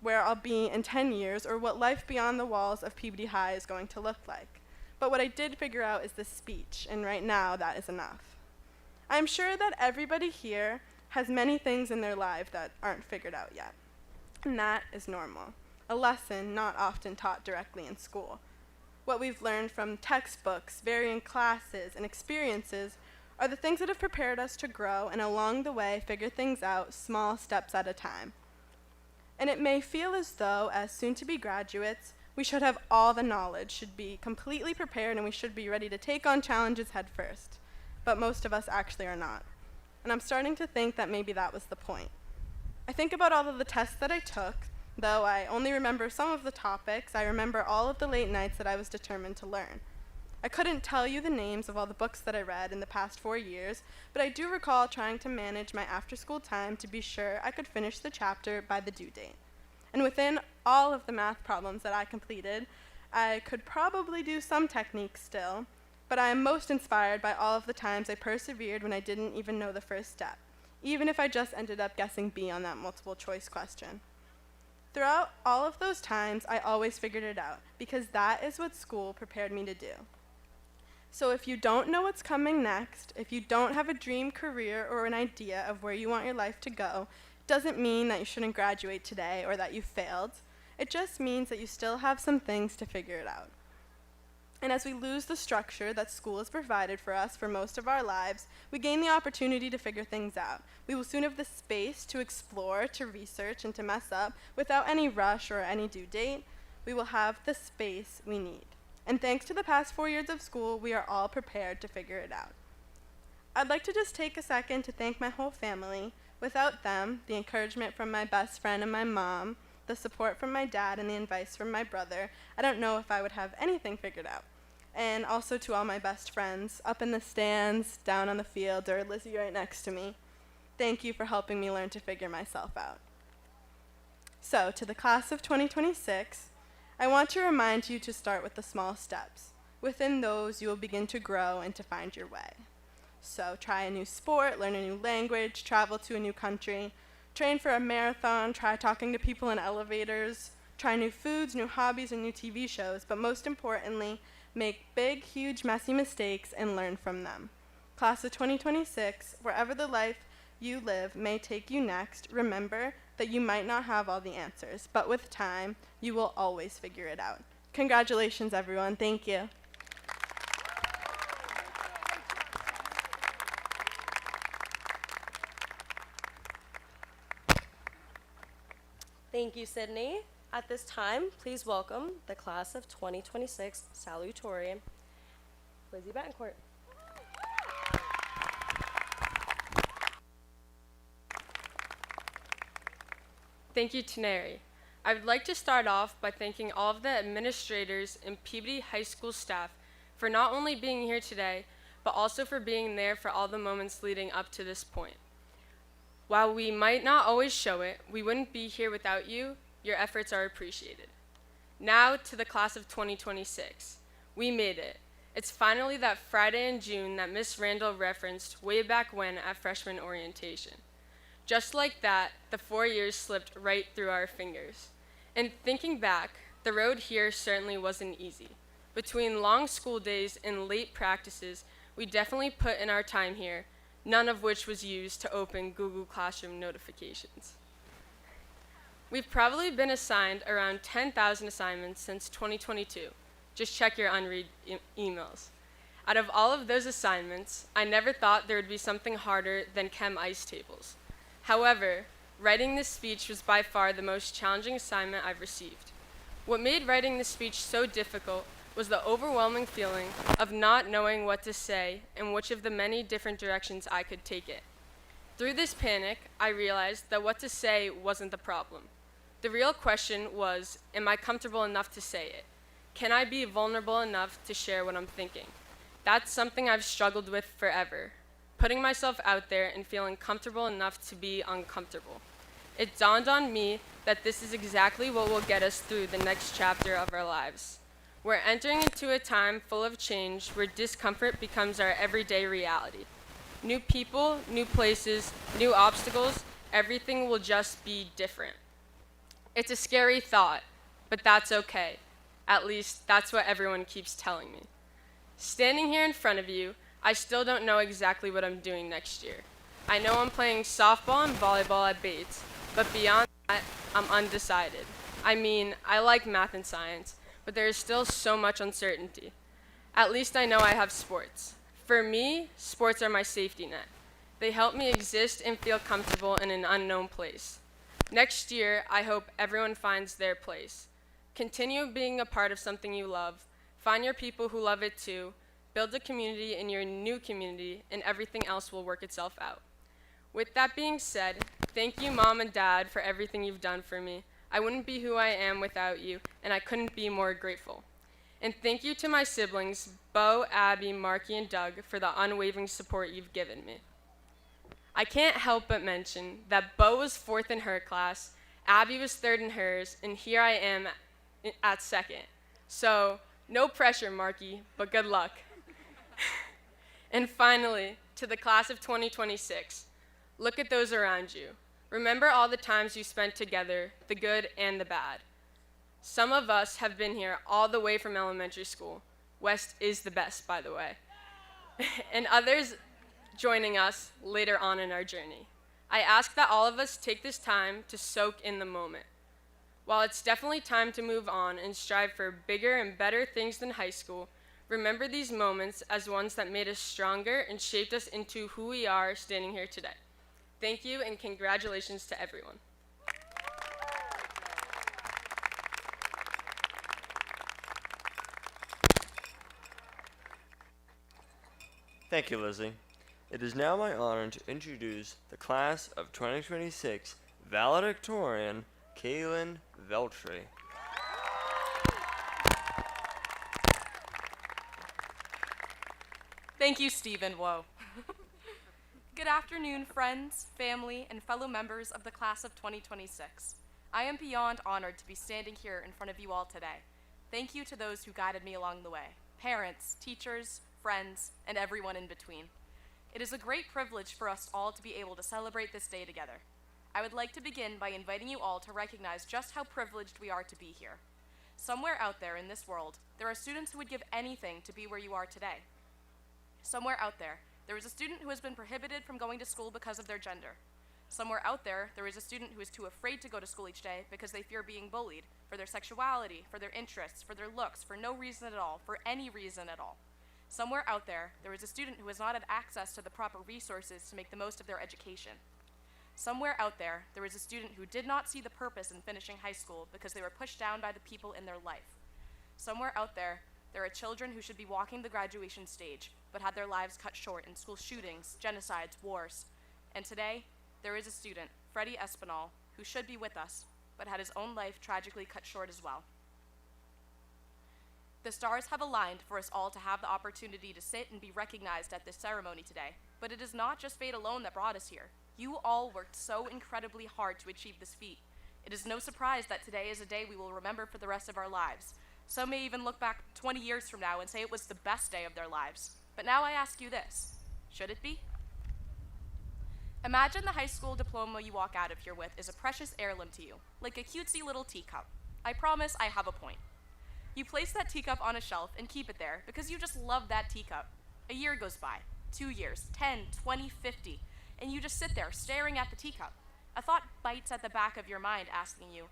where I'll be in 10 years, or what life beyond the walls of Peabody High is going to look like. But what I did figure out is this speech, and right now that is enough. I'm sure that everybody here has many things in their life that aren't figured out yet. And that is normal, a lesson not often taught directly in school. What we've learned from textbooks, varying classes, and experiences are the things that have prepared us to grow and along the way figure things out small steps at a time. And it may feel as though, as soon-to-be graduates, we should have all the knowledge, should be completely prepared, and we should be ready to take on challenges head first. But most of us actually are not. And I'm starting to think that maybe that was the point. I think about all of the tests that I took. Though I only remember some of the topics, I remember all of the late nights that I was determined to learn. I couldn't tell you the names of all the books that I read in the past 4 years, but I do recall trying to manage my after-school time to be sure I could finish the chapter by the due date. And within all of the math problems that I completed, I could probably do some techniques still, but I am most inspired by all of the times I persevered when I didn't even know the first step, even if I just ended up guessing B on that multiple choice question. Throughout all of those times, I always figured it out, because that is what school prepared me to do. So if you don't know what's coming next, if you don't have a dream career or an idea of where you want your life to go, it doesn't mean that you shouldn't graduate today or that you failed. It just means that you still have some things to figure it out. And as we lose the structure that school has provided for us for most of our lives, we gain the opportunity to figure things out. We will soon have the space to explore, to research, and to mess up without any rush or any due date. We will have the space we need. And thanks to the past 4 years of school, we are all prepared to figure it out. I'd like to just take a second to thank my whole family. Without them, the encouragement from my best friend and my mom, the support from my dad, and the advice from my brother, I don't know if I would have anything figured out. And also to all my best friends, up in the stands, down on the field, or Lizzie right next to me. Thank you for helping me learn to figure myself out. So, to the class of 2026, I want to remind you to start with the small steps. Within those, you will begin to grow and to find your way. So try a new sport, learn a new language, travel to a new country, train for a marathon, try talking to people in elevators, try new foods, new hobbies, and new TV shows, but most importantly, make big, huge, messy mistakes and learn from them. Class of 2026, wherever the life you live may take you next, remember that you might not have all the answers, but with time, you will always figure it out. Congratulations, everyone. Thank you. Thank you, Sydney. At this time, please welcome the class of 2026 salutatorian, Lizzie Betancourt. Thank you, Taneri. I would like to start off by thanking all of the administrators and Peabody High School staff for not only being here today, but also for being there for all the moments leading up to this point. While we might not always show it, we wouldn't be here without you. Your efforts are appreciated. Now to the class of 2026. We made it. It's finally that Friday in June that Miss Randall referenced way back when at freshman orientation. Just like that, the 4 years slipped right through our fingers. And thinking back, the road here certainly wasn't easy. Between long school days and late practices, we definitely put in our time here, none of which was used to open Google Classroom notifications. We've probably been assigned around 10,000 assignments since 2022. Just check your unread emails. Out of all of those assignments, I never thought there would be something harder than chem ice tables. However, writing this speech was by far the most challenging assignment I've received. What made writing this speech so difficult was the overwhelming feeling of not knowing what to say and which of the many different directions I could take it. Through this panic, I realized that what to say wasn't the problem. The real question was, am I comfortable enough to say it? Can I be vulnerable enough to share what I'm thinking? That's something I've struggled with forever. Putting myself out there and feeling comfortable enough to be uncomfortable. It dawned on me that this is exactly what will get us through the next chapter of our lives. We're entering into a time full of change where discomfort becomes our everyday reality. New people, new places, new obstacles, everything will just be different. It's a scary thought, but that's okay. At least that's what everyone keeps telling me. Standing here in front of you, I still don't know exactly what I'm doing next year. I know I'm playing softball and volleyball at Bates, but beyond that, I'm undecided. I mean, I like math and science, but there is still so much uncertainty. At least I know I have sports. For me, sports are my safety net. They help me exist and feel comfortable in an unknown place. Next year, I hope everyone finds their place. Continue being a part of something you love, find your people who love it too, build a community in your new community, and everything else will work itself out. With that being said, thank you, Mom and Dad, for everything you've done for me. I wouldn't be who I am without you, and I couldn't be more grateful. And thank you to my siblings, Bo, Abby, Marky, and Doug, for the unwavering support you've given me. I can't help but mention that Bo was 4th in her class, Abby was 3rd in hers, and here I am at 2nd. So, no pressure, Marky, but good luck. And finally, to the class of 2026, look at those around you. Remember all the times you spent together, the good and the bad. Some of us have been here all the way from elementary school. West is the best, by the way. And others joining us later on in our journey. I ask that all of us take this time to soak in the moment. While it's definitely time to move on and strive for bigger and better things than high school, remember these moments as ones that made us stronger and shaped us into who we are standing here today. Thank you and congratulations to everyone. Thank you, Lizzie. It is now my honor to introduce the class of 2026 valedictorian, Kaylin Veltri. Thank you, Stephen. Whoa. Good afternoon, friends, family, and fellow members of the class of 2026. I am beyond honored to be standing here in front of you all today. Thank you to those who guided me along the way, parents, teachers, friends, and everyone in between. It is a great privilege for us all to be able to celebrate this day together. I would like to begin by inviting you all to recognize just how privileged we are to be here. Somewhere out there in this world, there are students who would give anything to be where you are today. Somewhere out there is a student who has been prohibited from going to school because of their gender. Somewhere out there is a student who is too afraid to go to school each day because they fear being bullied for their sexuality, for their interests, for their looks, for no reason at all, for any reason at all. Somewhere out there is a student who has not had access to the proper resources to make the most of their education. Somewhere out there is a student who did not see the purpose in finishing high school because they were pushed down by the people in their life. Somewhere out there are children who should be walking the graduation stage, but had their lives cut short in school shootings, genocides, wars. And today, there is a student, Freddie Espinal, who should be with us, but had his own life tragically cut short as well. The stars have aligned for us all to have the opportunity to sit and be recognized at this ceremony today, but it is not just fate alone that brought us here. You all worked so incredibly hard to achieve this feat. It is no surprise that today is a day we will remember for the rest of our lives. Some may even look back 20 years from now and say it was the best day of their lives. But now I ask you this, should it be? Imagine the high school diploma you walk out of here with is a precious heirloom to you, like a cutesy little teacup. I promise I have a point. You place that teacup on a shelf and keep it there because you just love that teacup. A year goes by, 2 years, 10, 20, 50, and you just sit there staring at the teacup. A thought bites at the back of your mind asking you,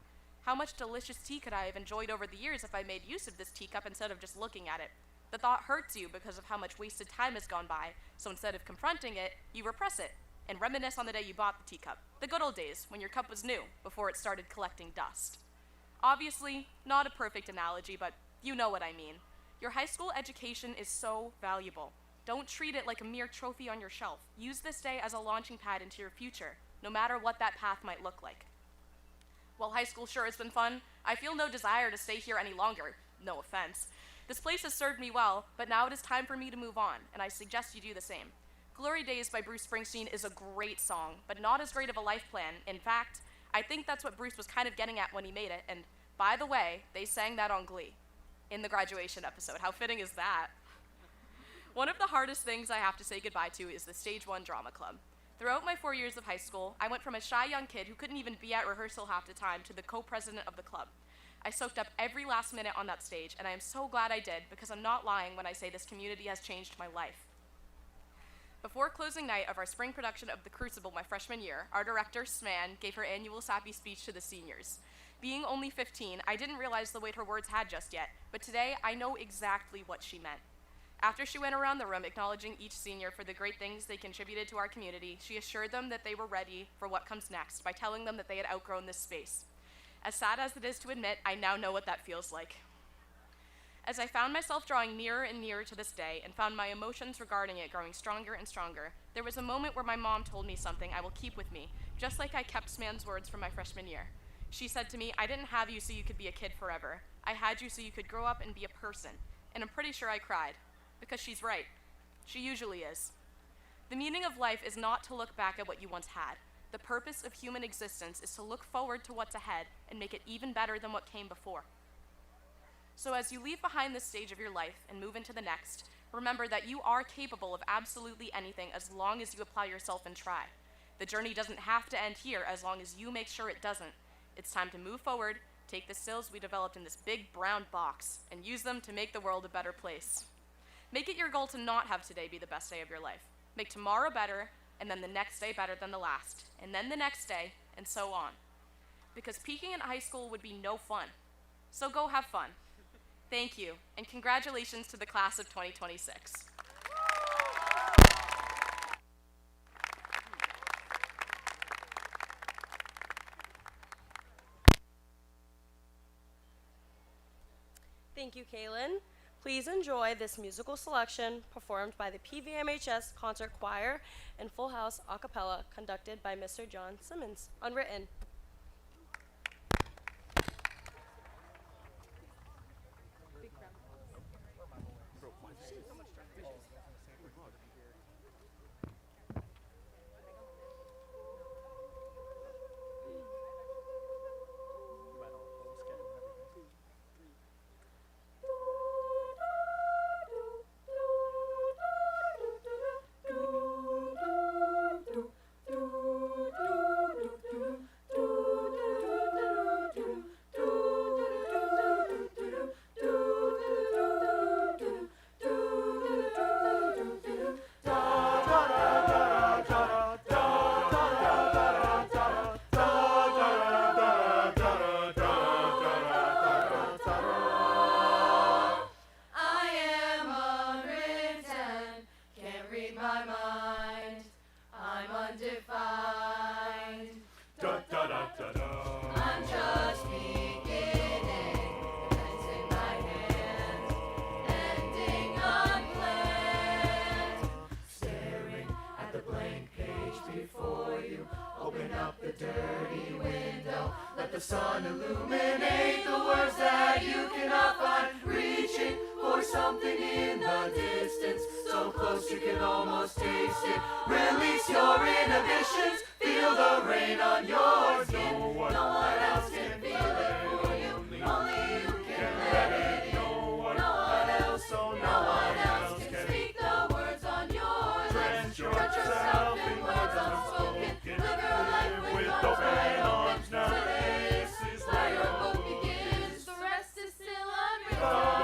how much delicious tea could I have enjoyed over the years if I made use of this teacup instead of just looking at it? The thought hurts you because of how much wasted time has gone by, so instead of confronting it, you repress it and reminisce on the day you bought the teacup, the good old days when your cup was new before it started collecting dust. Obviously, not a perfect analogy, but you know what I mean. Your high school education is so valuable. Don't treat it like a mere trophy on your shelf. Use this day as a launching pad into your future, no matter what that path might look like. While high school sure has been fun, I feel no desire to stay here any longer. No offense. This place has served me well, but now it is time for me to move on, and I suggest you do the same. Glory Days by Bruce Springsteen is a great song, but not as great of a life plan. In fact, I think that's what Bruce was kind of getting at when he made it, and by the way, they sang that on Glee in the graduation episode. How fitting is that? One of the hardest things I have to say goodbye to is the Stage 1 Drama Club. Throughout my 4 years of high school, I went from a shy young kid who couldn't even be at rehearsal half the time to the co-president of the club. I soaked up every last minute on that stage, and I am so glad I did because I'm not lying when I say this community has changed my life. Before closing night of our spring production of The Crucible my freshman year, our director, Sman, gave her annual sappy speech to the seniors. Being only 15, I didn't realize the weight her words had just yet, but today I know exactly what she meant. After she went around the room acknowledging each senior for the great things they contributed to our community, she assured them that they were ready for what comes next by telling them that they had outgrown this space. As sad as it is to admit, I now know what that feels like. As I found myself drawing nearer and nearer to this day and found my emotions regarding it growing stronger and stronger, there was a moment where my mom told me something I will keep with me, just like I kept Sman's words from my freshman year. She said to me, "I didn't have you so you could be a kid forever. I had you so you could grow up and be a person." And I'm pretty sure I cried, because she's right. She usually is. The meaning of life is not to look back at what you once had. The purpose of human existence is to look forward to what's ahead and make it even better than what came before. So as you leave behind this stage of your life and move into the next, remember that you are capable of absolutely anything as long as you apply yourself and try. The journey doesn't have to end here as long as you make sure it doesn't. It's time to move forward, take the skills we developed in this big brown box, and use them to make the world a better place. Make it your goal to not have today be the best day of your life. Make tomorrow better, and then the next day better than the last, and then the next day, and so on. Because peaking in high school would be no fun. So go have fun. Thank you, and congratulations to the class of 2026. Thank you, Kaylin. Please enjoy this musical selection performed by the PVMHS Concert Choir and Full House a cappella conducted by Mr. John Simmons. Unwritten. the sun illuminate the words that you cannot find. Reaching for something in the distance, so close you can almost taste it. Release your inhibitions, feel the rain on your skin. No one else can feel it for you, only you can let it in. No one else, so no one else can speak the words on your lips. Touch yourself in words unspoken, live your life with open arms now. Today is where your book begins, the rest is still unwritten.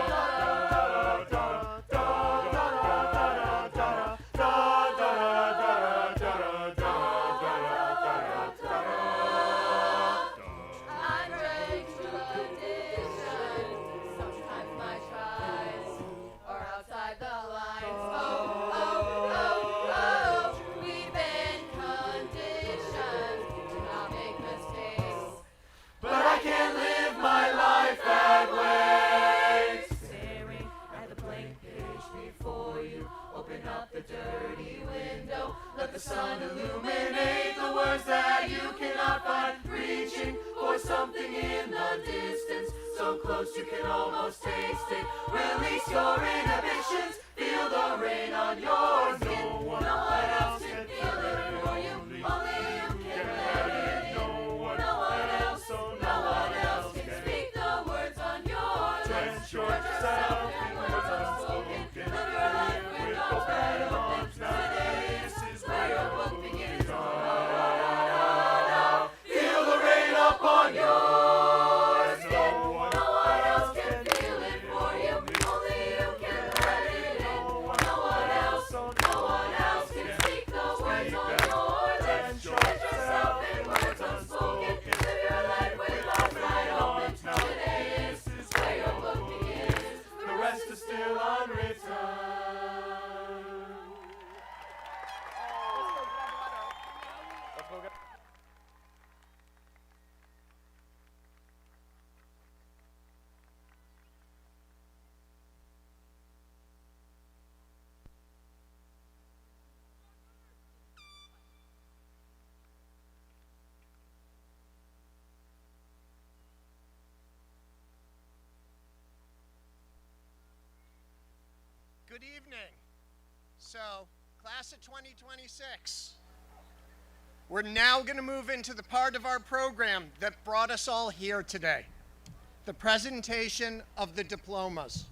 Let the sun illuminate the words that you cannot find. Reaching for something in the distance, so close you can almost taste it. Release your inhibitions, feel the rain on your skin. No one else can feel it for you, only you can let it in. No one else, so no one else can speak the words on your lips. Touch yourself in words unspoken, live your life with open arms now. Your book begins. Feel the rain up on your skin. No one else can feel it for you. Only you can let it Good evening. So, class of 2026, we're now going to move into the part of our program that brought us all here today, the presentation of the diplomas.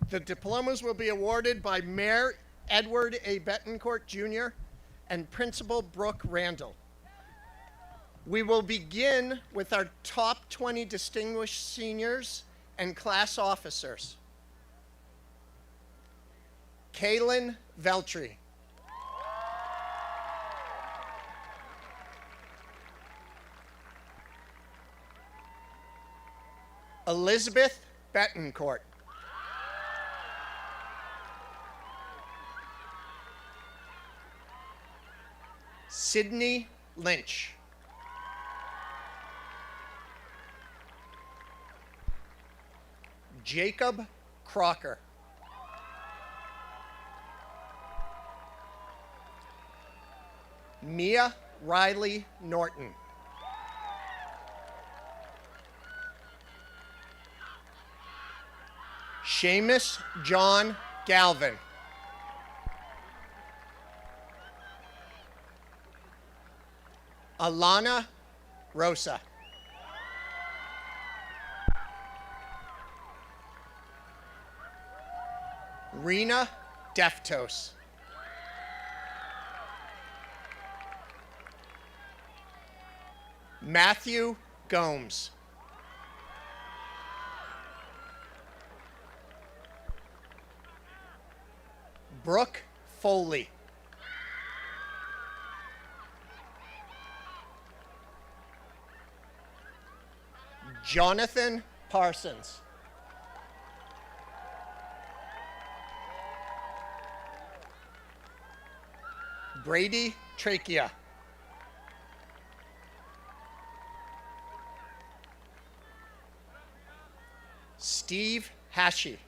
The diplomas will be awarded by Mayor Edward A. Betancourt Jr. and Principal Brooke Randall. We will begin with our top 20 distinguished seniors and class officers. Kaylin Veltri. Elizabeth Betancourt. Sydney Lynch. Jacob Crocker. Mia Riley Norton. Seamus John Galvin. Alana Rosa. Rena Deftos. Matthew Gomes. Brooke Foley. Jonathan Parsons. Brady Trachea. Steve Hashi.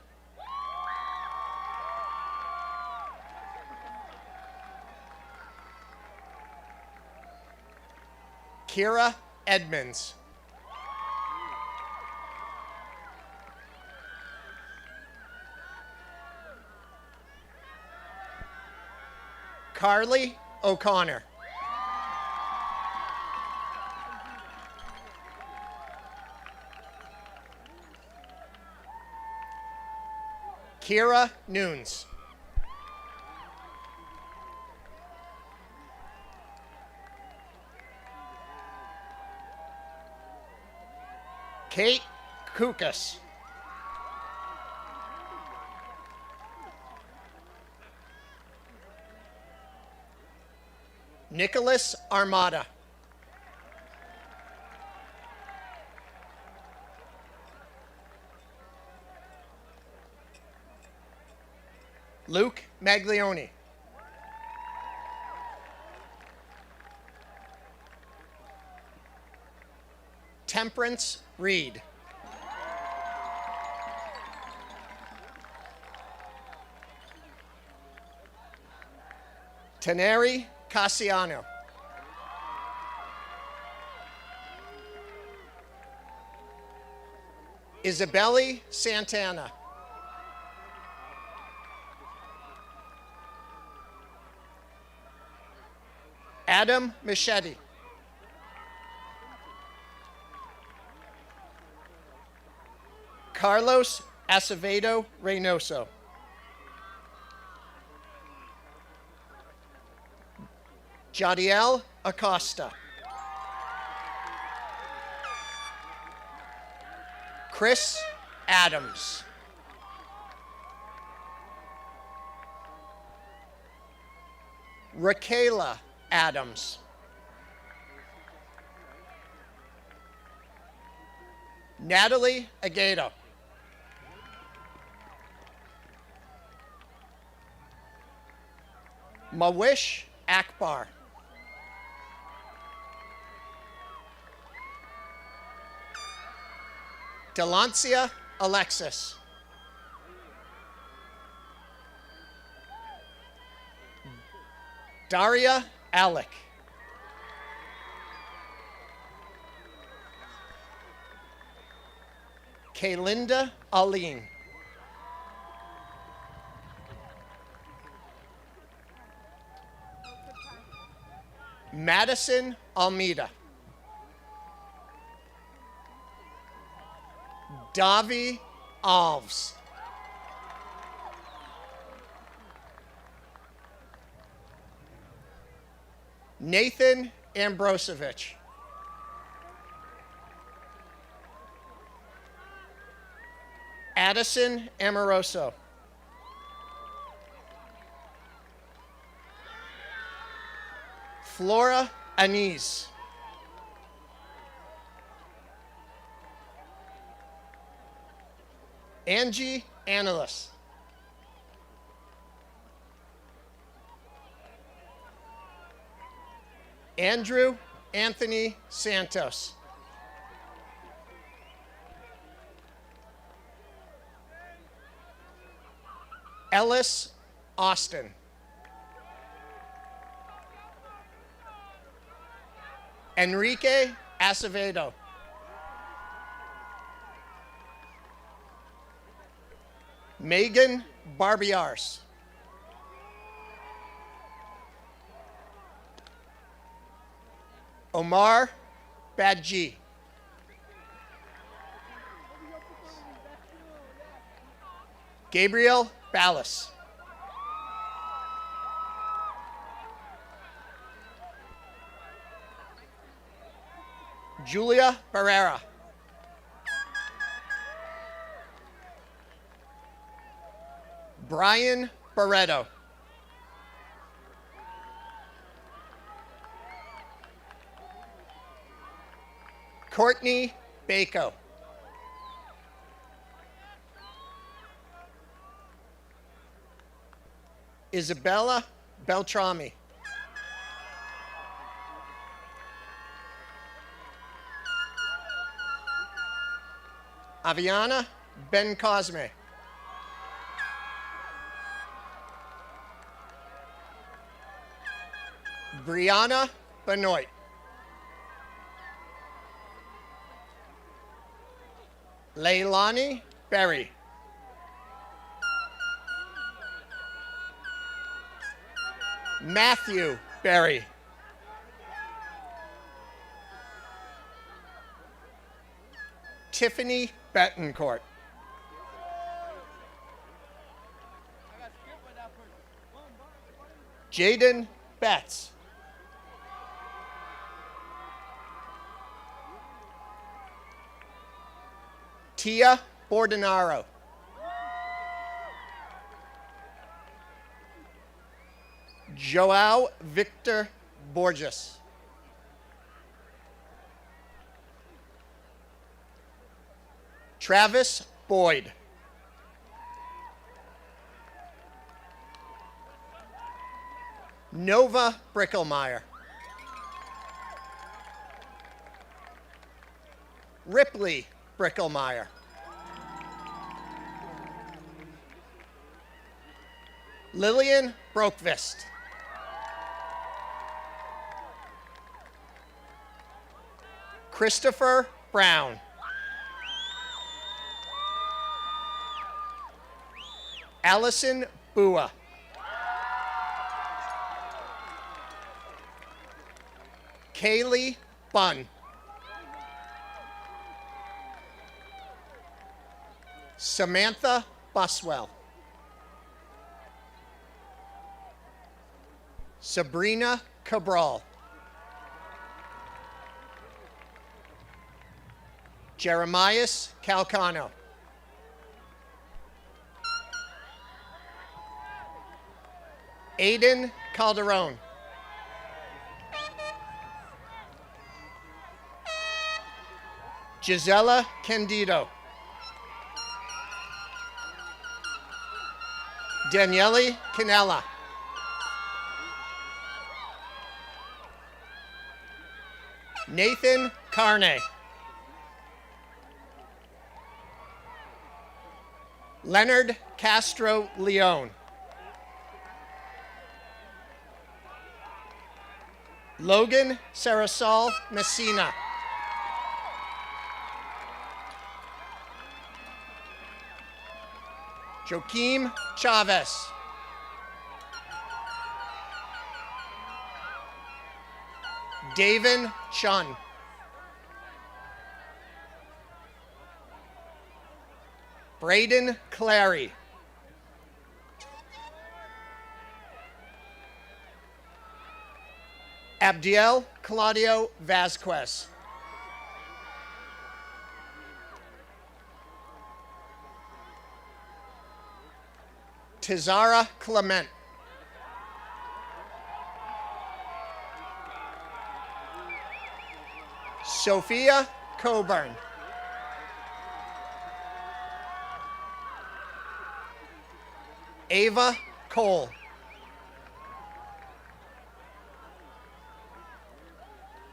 Kira Edmonds. Carly O'Connor. Kira Nunes. Kate Kukas. Nicholas Armada. Luke Maglione. Temperance Reed. Teneri Cassiano. Isabelle Santana. Adam Machete. Carlos Acevedo Reynoso. Jadiel Acosta. Chris Adams. Raquela Adams. Natalie Aguedo. Mawish Akbar. Delancia Alexis. Daria Alec. Kaylinda Aline. Madison Almeida. Davi Alves. Nathan Ambrosevich. Addison Amoroso. Flora Anise. Angie Annalus. Andrew Anthony Santos. Ellis Austin. Enrique Acevedo. Megan Barbiars. Omar Badji. Gabriel Ballas. Julia Barrera. Brian Barreto. Courtney Bako. Isabella Beltrami. Aviana Ben Cosme. Brianna Benoit. Leilani Berry. Matthew Berry. Tiffany Betancourt. Jaden Betts. Tia Bordenaro. Joao Victor Borges. Travis Boyd. Nova Bricklemeyer. Ripley Bricklemeyer. Lillian Brokvist. Christopher Brown. Allison Bua. Kaylee Bunn. Samantha Buswell. Sabrina Cabral. Jeremias Calcano. Aiden Calderon. Gisela Candido. Daniele Canella. Nathan Carne. Leonard Castro Leone. Logan Sarasol Messina. Joaquim Chavez. Davin Chun. Braden Clary. Abdiel Claudio Vasquez. Tizara Clement. Sophia Coburn. Ava Cole.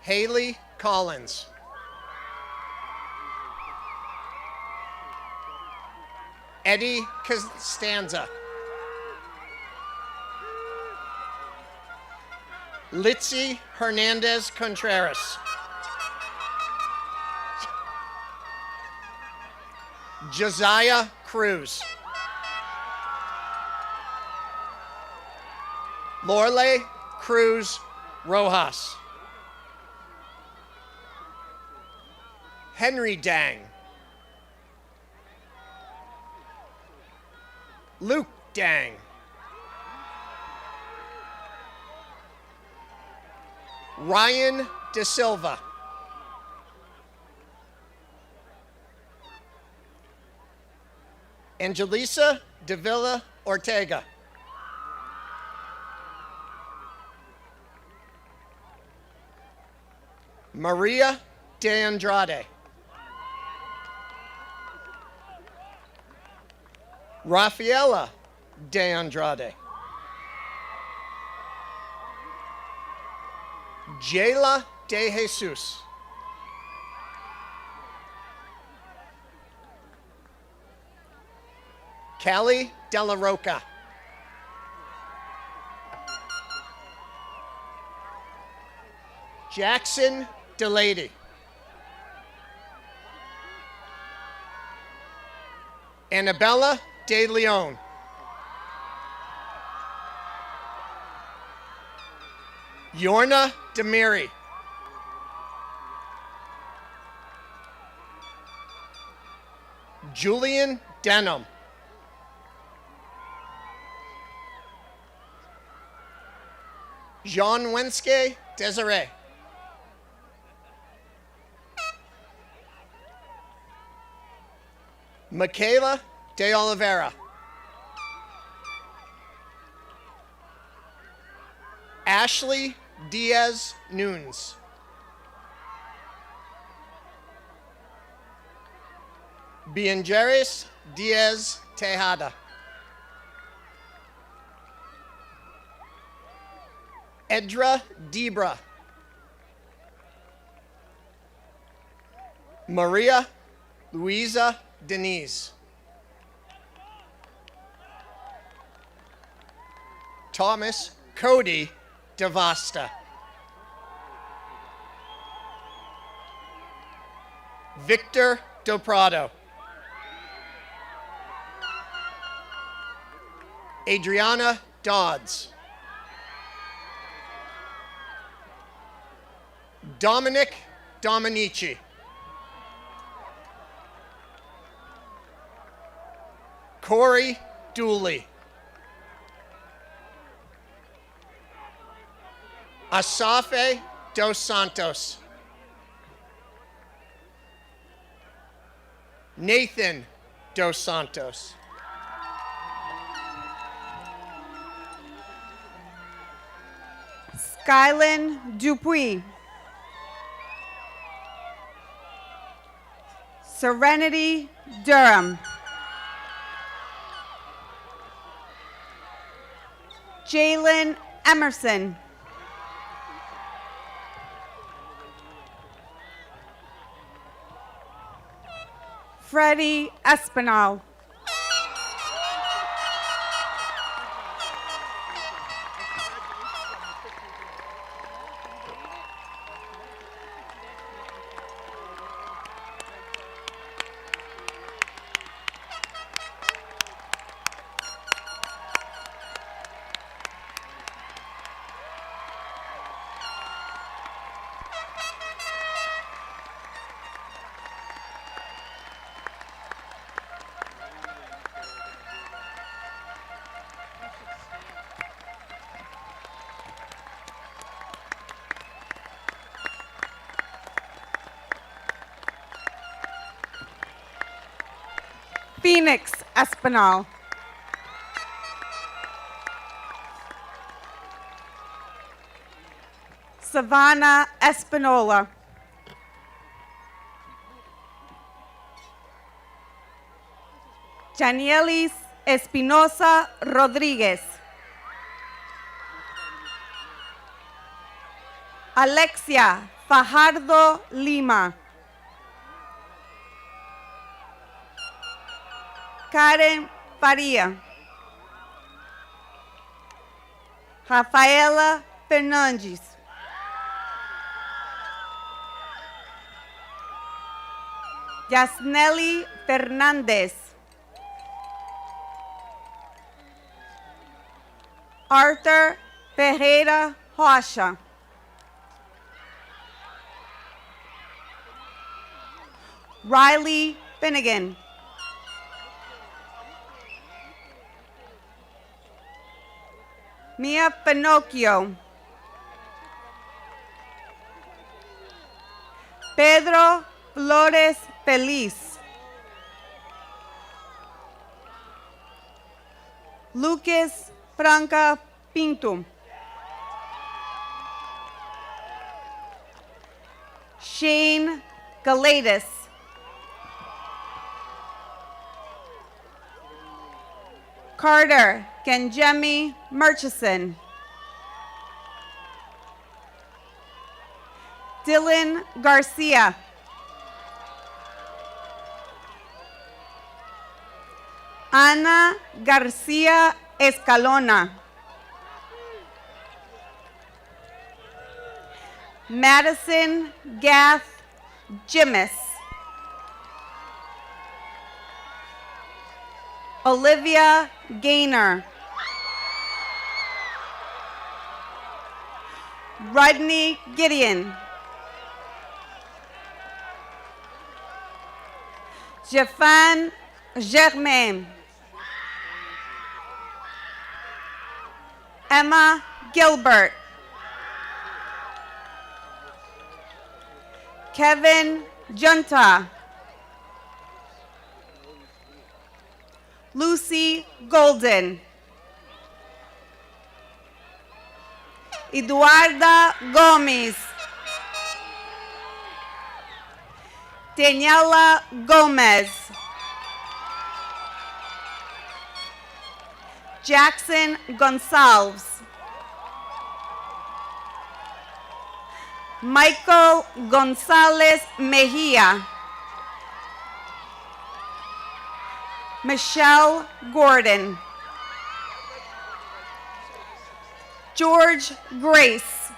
Haley Collins. Eddie Costanza. Litzy Hernandez Contreras. Josiah Cruz. Lorle Cruz Rojas. Henry Dang. Luke Dang. Ryan De Silva. Angelisa De Villa Ortega. Maria De Andrade. Rafaela De Andrade. Jayla De Jesus. Callie Della Roca. Jackson DeLady. Annabella De Leon. Yorna Demiri. Julian Denham. Jean Wenske Desiree. Michaela De Oliveira. Ashley Diaz Nunes. Bienjeris Diaz Tejada. Edra Debra. Maria Luisa Denise. Thomas Cody DeVasta. Victor Del Prado. Adriana Dodds. Dominic Dominici. Corey Dooley. Asafe Dos Santos. Nathan Dos Santos. Skylin Dupuis. Serenity Durham. Jalen Emerson. Freddie Espinal. Phoenix Espinal. Savannah Espinola. Janielis Espinosa Rodriguez. Alexia Fajardo Lima. Karen Faria. Rafaela Fernandes. Yasneli Fernandez. Arthur Ferreira Rocha. Riley Finnegan. Mia Pinocchio. Pedro Flores Feliz. Lucas Franca Pinto. Shane Galatis. Carter Kenjemi Murchison. Dylan Garcia. Ana Garcia Escalona. Madison Gath Jimis. Olivia Gaynor. Rodney Gideon. Jeffan Germain. Emma Gilbert. Kevin Junta. Lucy Golden. Eduarda Gomes. Daniela Gomez. Jackson Gonçalves. Michael Gonzalez Mejia. Michelle Gordon. George Grace.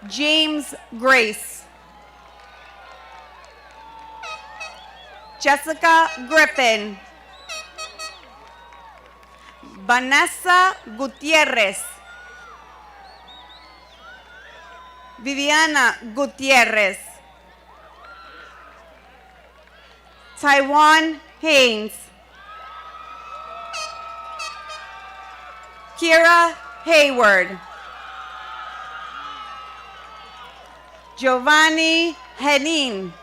James Grace. Jessica Griffin. Vanessa Gutierrez. Viviana Gutierrez. Taiwan Haynes. Kira Hayward. Giovanni Henin.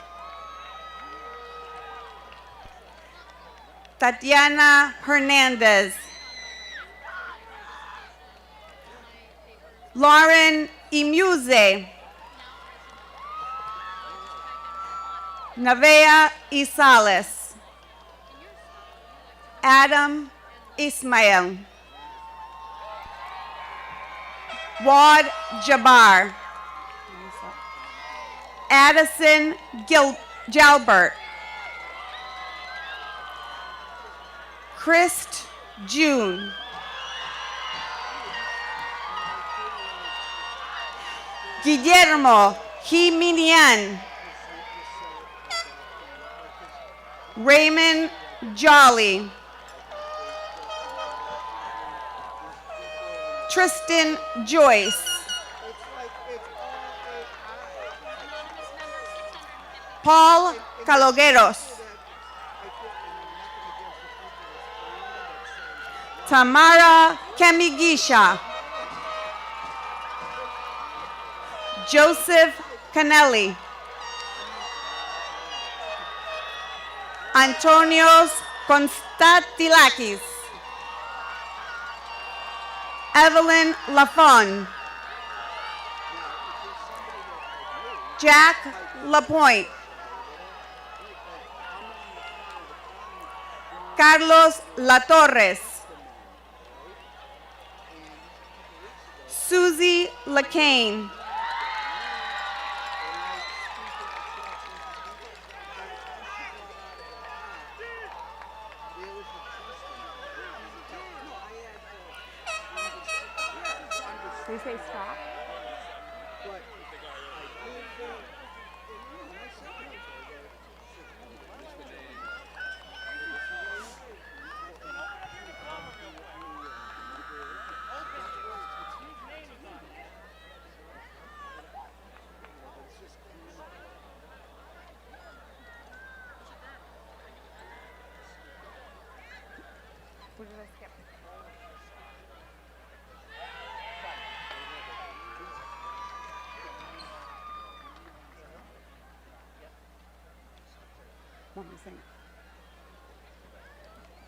Tatiana Hernandez. Lauren Imuse. Navea Isales. Adam Ismail. Wad Jabbar. Addison Jalbert. Christ June. Guillermo Jiminian. Raymond Jolly. Tristan Joyce. Paul Calogueros. Tamara Kamigisha. Joseph Canelli. Antonios Konstantilakis, Evelyn Lafon, Jack Lapointe, Carlos Latorres, Susie LaCain, They say stop. What did I skip? What am I saying?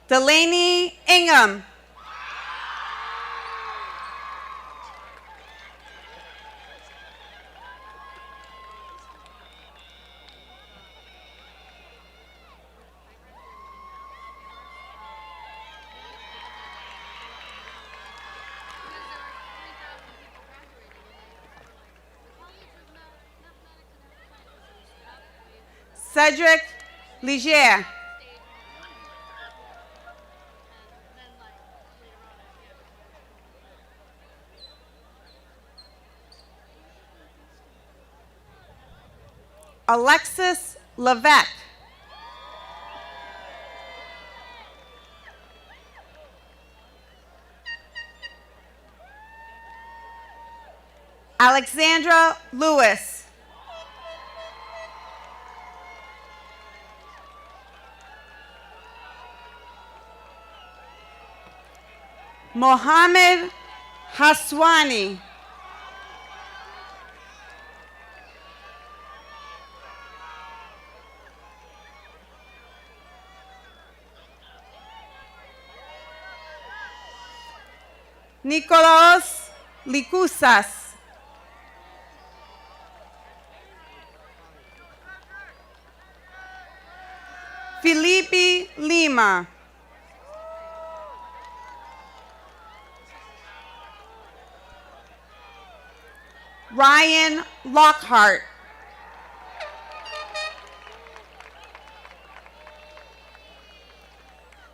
Delaney Ingham, Cedric Ligier, Alexis Levesque, Alexandra Lewis, Mohammed Haswani, Nikolaos Likousas, Felipe Lima, Ryan Lockhart,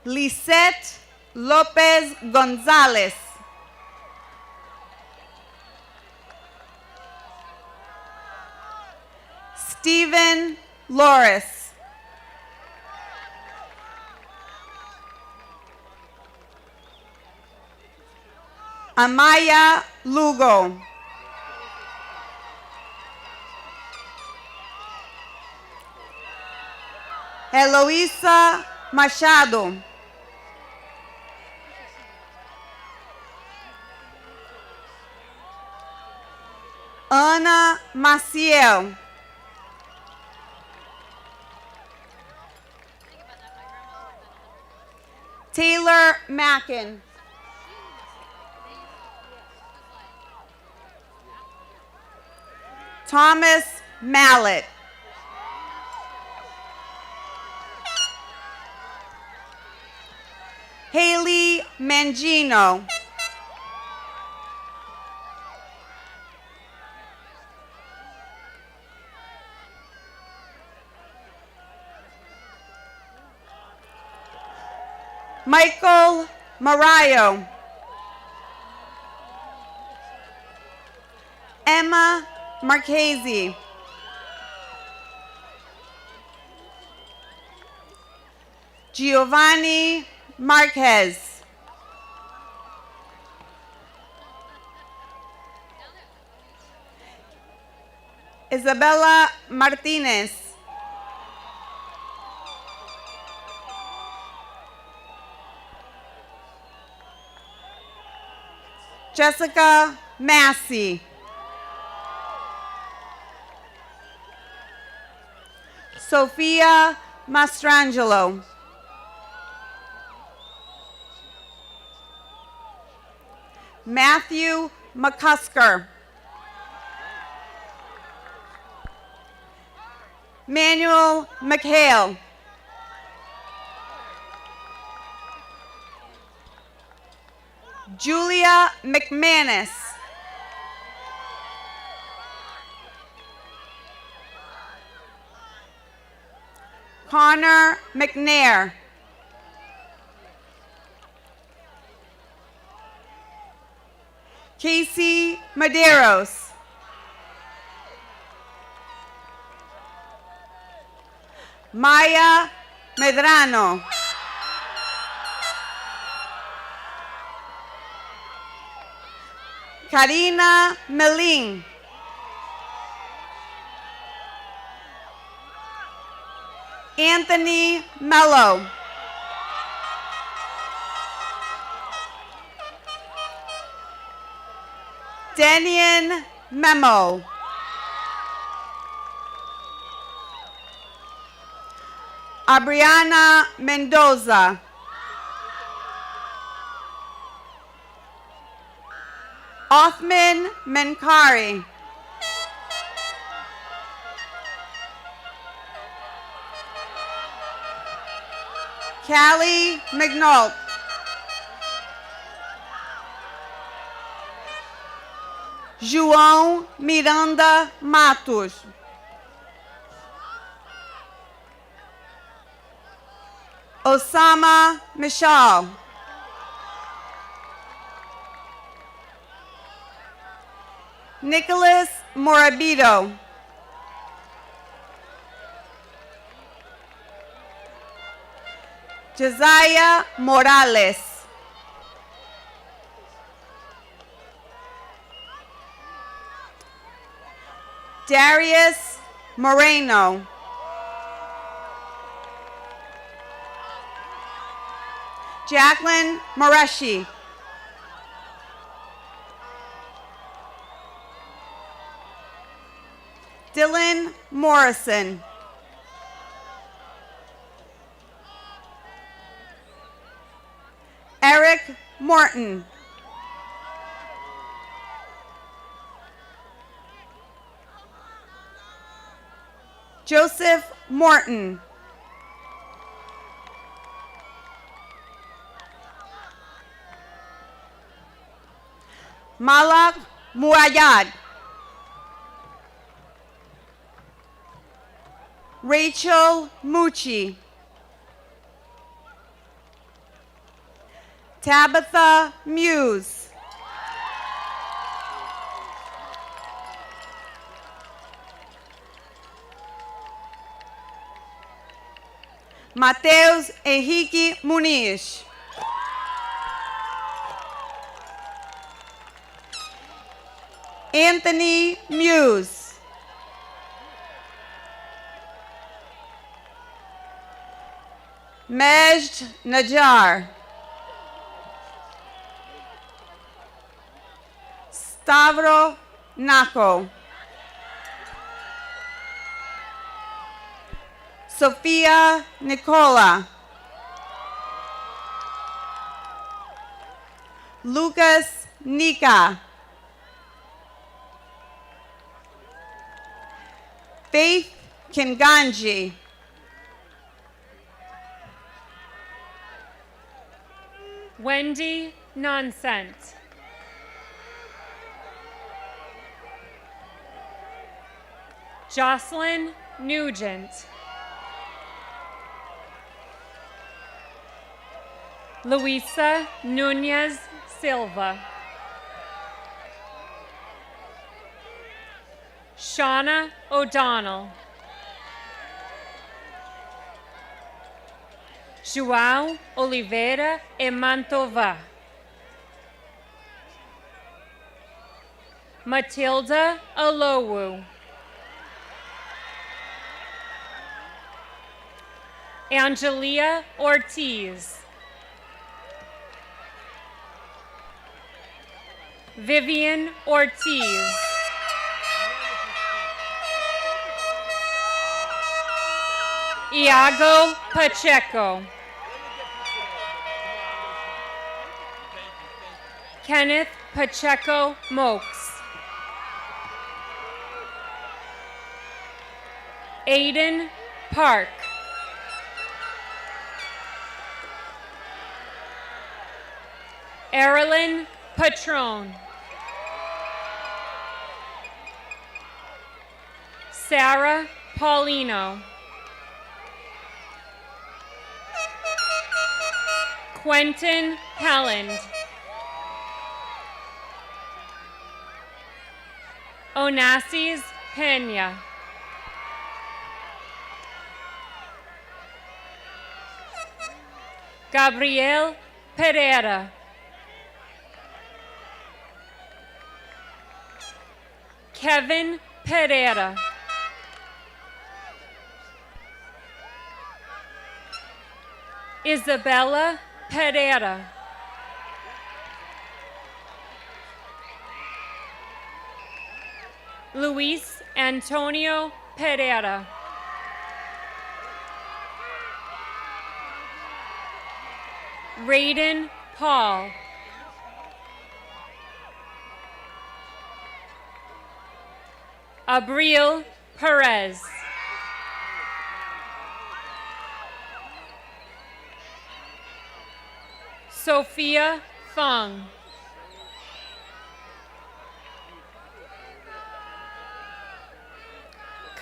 Lisette Lopez Gonzalez, Stephen Loris, Amaya Lugo, Eloisa Machado, Ana Maciel, Taylor Mackin, Thomas Mallet, Haley Mangino, Michael Marayo, Emma Marchese, Giovanni Marquez, Isabella Martinez, Jessica Massey, Sophia Mastrangelo. Matthew McCusker. Manuel McHale. Julia McManus. Connor McNair. Casey Medeiros. Maya Medrano. Karina Melin. Anthony Mello. Danian Memo. Abriana Mendoza. Othman Menkari. Callie McNault. João Miranda Matos. Osama Michal. Nicholas Morabito. Josiah Morales. Darius Moreno. Jacqueline Moreshi. Dylan Morrison. Eric Morton. Joseph Morton. Malak Muayyad. Rachel Mucci. Tabitha Muse. Mateus Henrique Muniz. Anthony Muse. Majd Najjar. Stavro Nako. Sophia Nicola. Lucas Nika. Faith Kinganji. Wendy Nonsent. Jocelyn Nugent. Luisa Nunez Silva. Shauna O'Donnell. João Oliveira e Mantova. Matilda Alowu. Angelia Ortiz. Vivian Ortiz. Iago Pacheco. Kenneth Pacheco Mokes. Aiden Park. Erilyn Patron. Sarah Paulino. Quentin Helland. Onassis Pena. Gabriel Pereira. Kevin Pereira. Isabella Pereira. Luis Antonio Pereira. Raiden Paul. Abril Perez. Sophia Fung.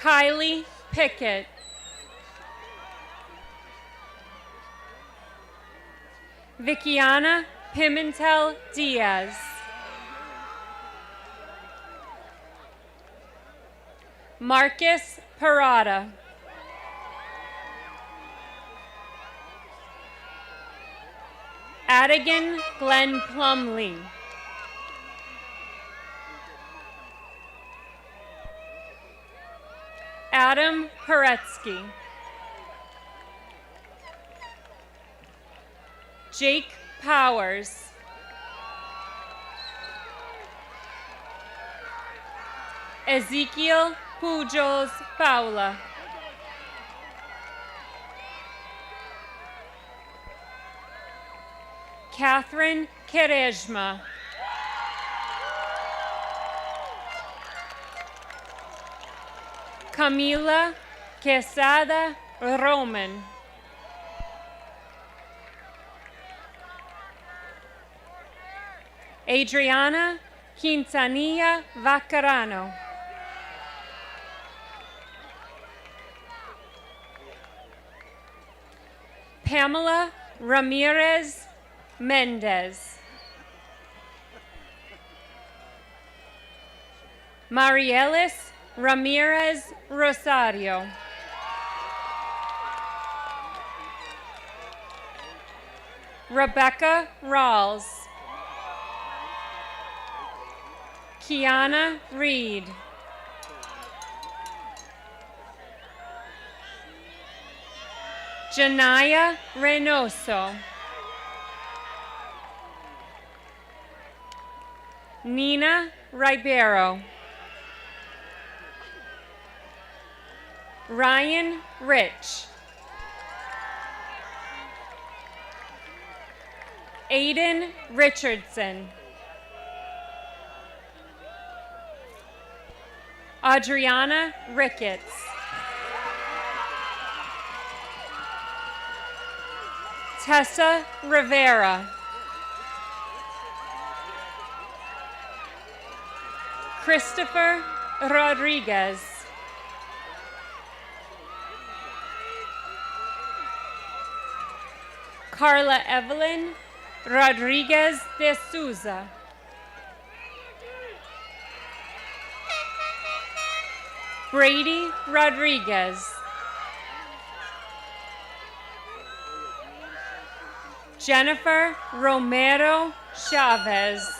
Kylie Pickett. Vickiana Pimentel Diaz. Marcus Parada. Adigan Glenn Plumley. Adam Paretsky. Jake Powers. Ezekiel Pujols Paula. Catherine Kerejma. Camila Quesada Roman. Adriana Quintanilla Vaccarano. Pamela Ramirez Mendez. Marielis Ramirez Rosario. Rebecca Rawls. Kiana Reed. Janaya Reynoso. Nina Ribeiro. Ryan Rich. Aiden Richardson. Adriana Ricketts. Tessa Rivera. Christopher Rodriguez. Carla Evelyn Rodriguez de Souza. Brady Rodriguez. Jennifer Romero Chavez.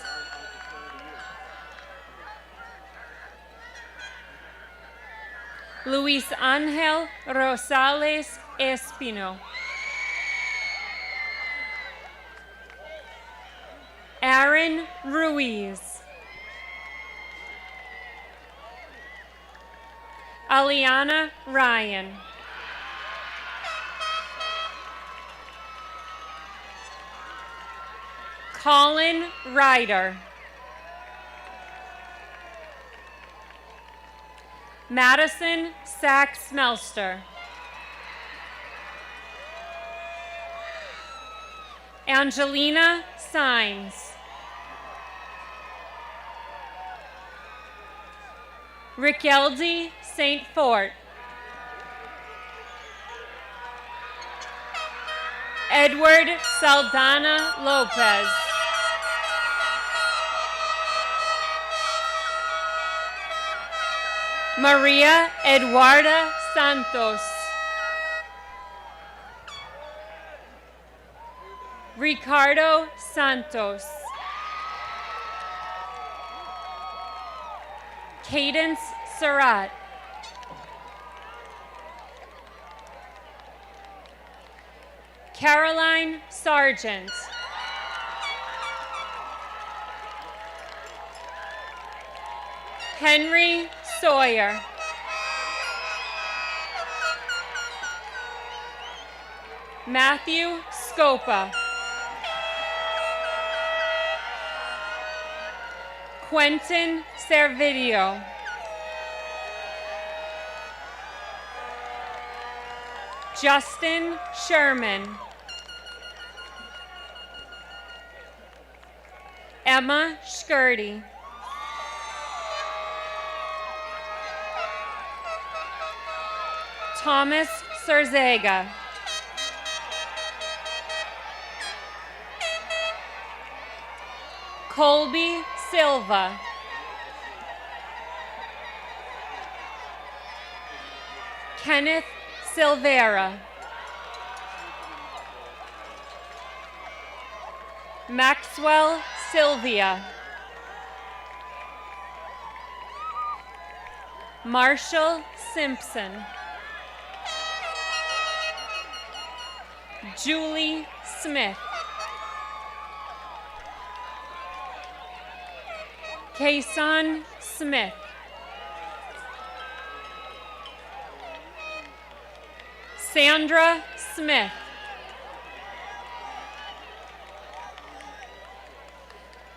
Luis Angel Rosales Espino. Aaron Ruiz. Aliana Ryan. Colin Ryder. Madison Sachs-Melster. Angelina Symes. Rickeldi St. Fort. Edward Saldana Lopez. Maria Eduarda Santos. Ricardo Santos. Cadence Surratt. Caroline Sargent. Henry Sawyer. Matthew Scopa. Quentin Servideo. Justin Sherman. Emma Skirty. Thomas Serzaga. Colby Silva. Kenneth Silvera. Maxwell Sylvia. Marshall Simpson. Julie Smith. Kason Smith. Sandra Smith.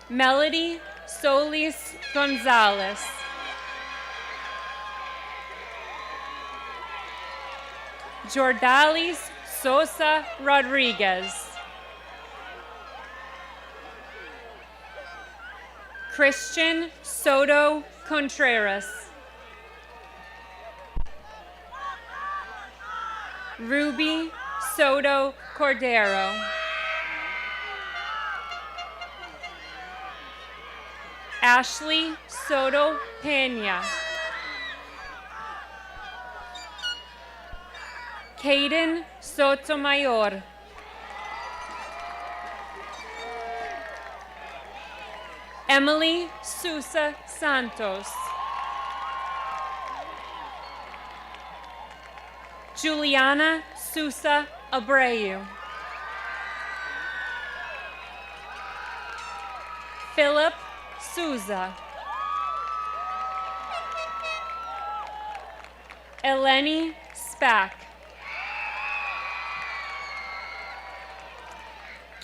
Melody Solis Gonzalez. Jordalis Sosa Rodriguez. Christian Soto Contreras. Ruby Soto Cordero. Ashley Soto Pena. Caden Sotomayor. Emily Sousa Santos. Juliana Sousa Abreu. Philip Souza. Eleni Spack.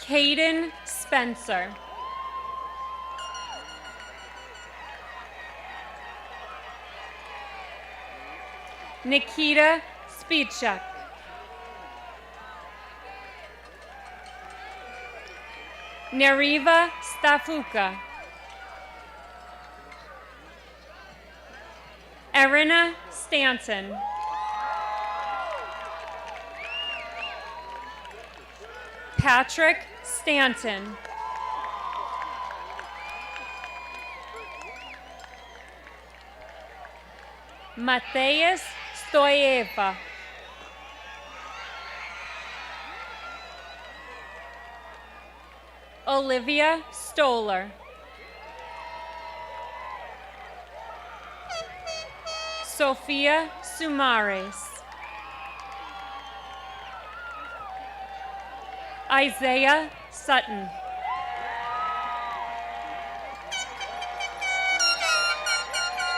Caden Spencer. Nikita Spichak. Neriva Stafuka. Erina Stanton. Patrick Stanton. Mateus Stoyeva. Olivia Stoller. Sophia Sumares. Isaiah Sutton.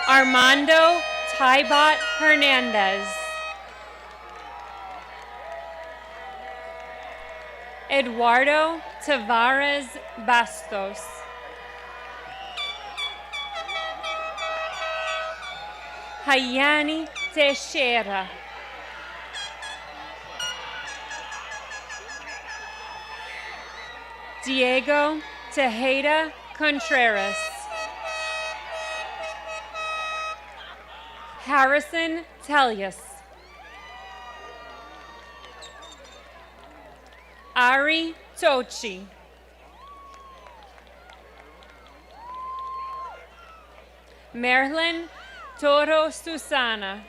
Armando Tybot Hernandez. Eduardo Tavares Bastos. Hayani Teixeira. Diego Tejeda Contreras. Harrison Telius. Ari Tochi. Merlin Toro Susana.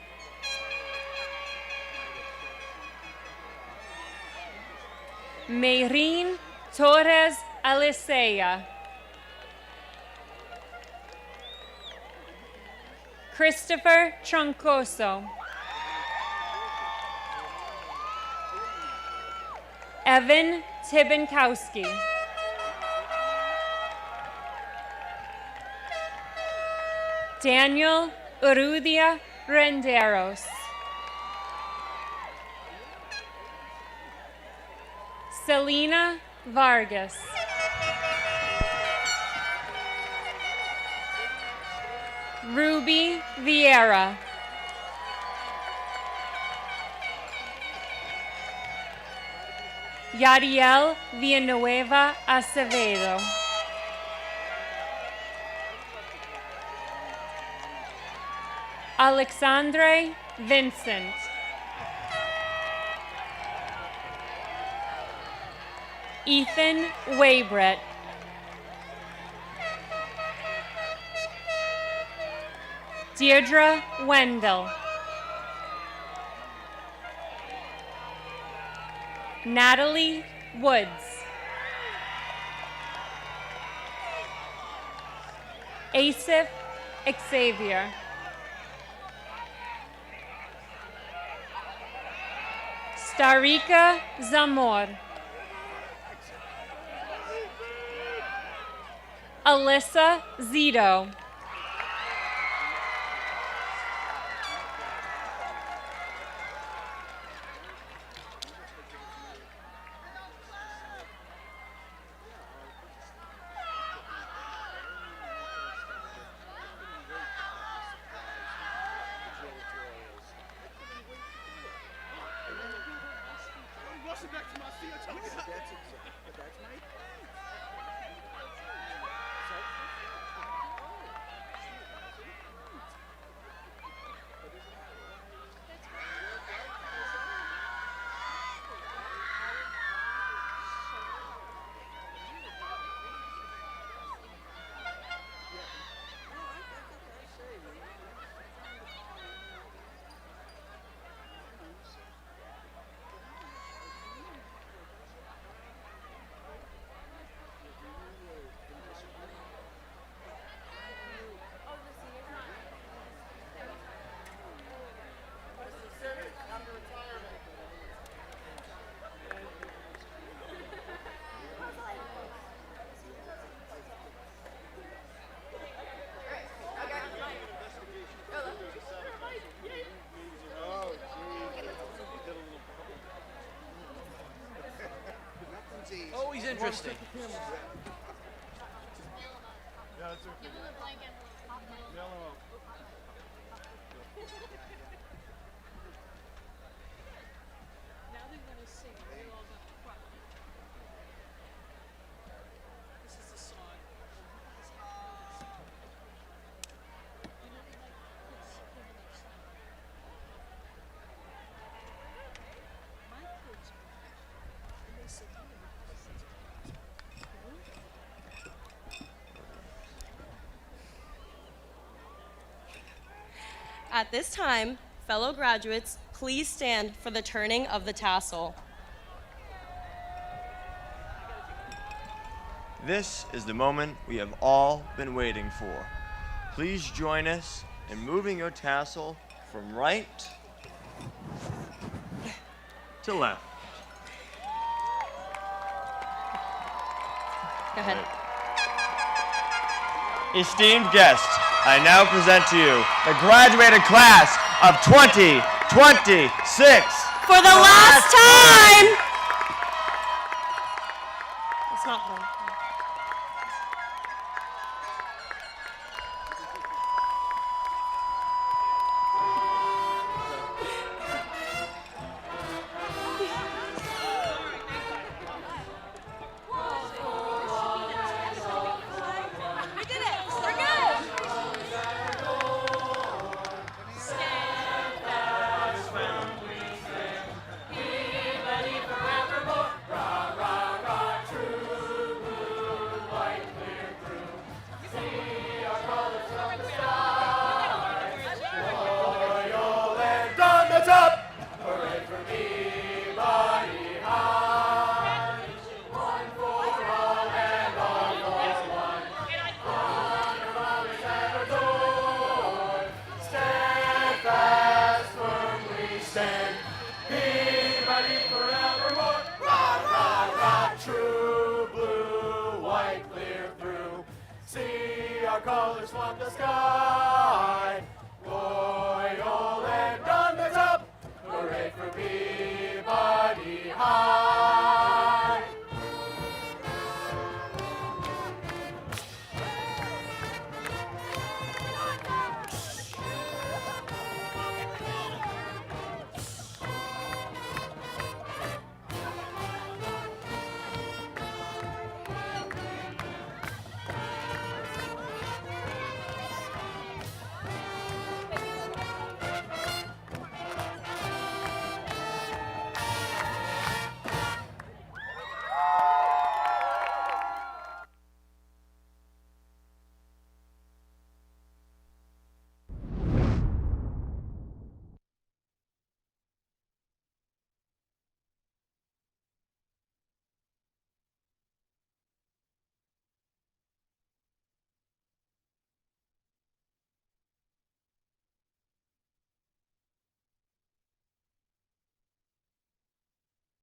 Mayrin Torres Alicea. Christopher Troncoso. Evan Tibinkowski. Daniel Urrutia Renderos. Selena Vargas. Ruby Vieira. Yadiel Villanueva Acevedo. Alexandre Vincent. Ethan Waybrett. Deirdre Wendell. Natalie Woods. Asif Xavier. Starika Zamor. Alyssa Zito. Always interesting. At this time, fellow graduates, please stand for the turning of the tassel. This is the moment we have all been waiting for. Please join us in moving your tassel from right to left. Go ahead. Esteemed guests, I now present to you the graduated class of 2026. For the last time! Let's not our colors swamp the sky. Loyal and on the top, hooray for Peabody High.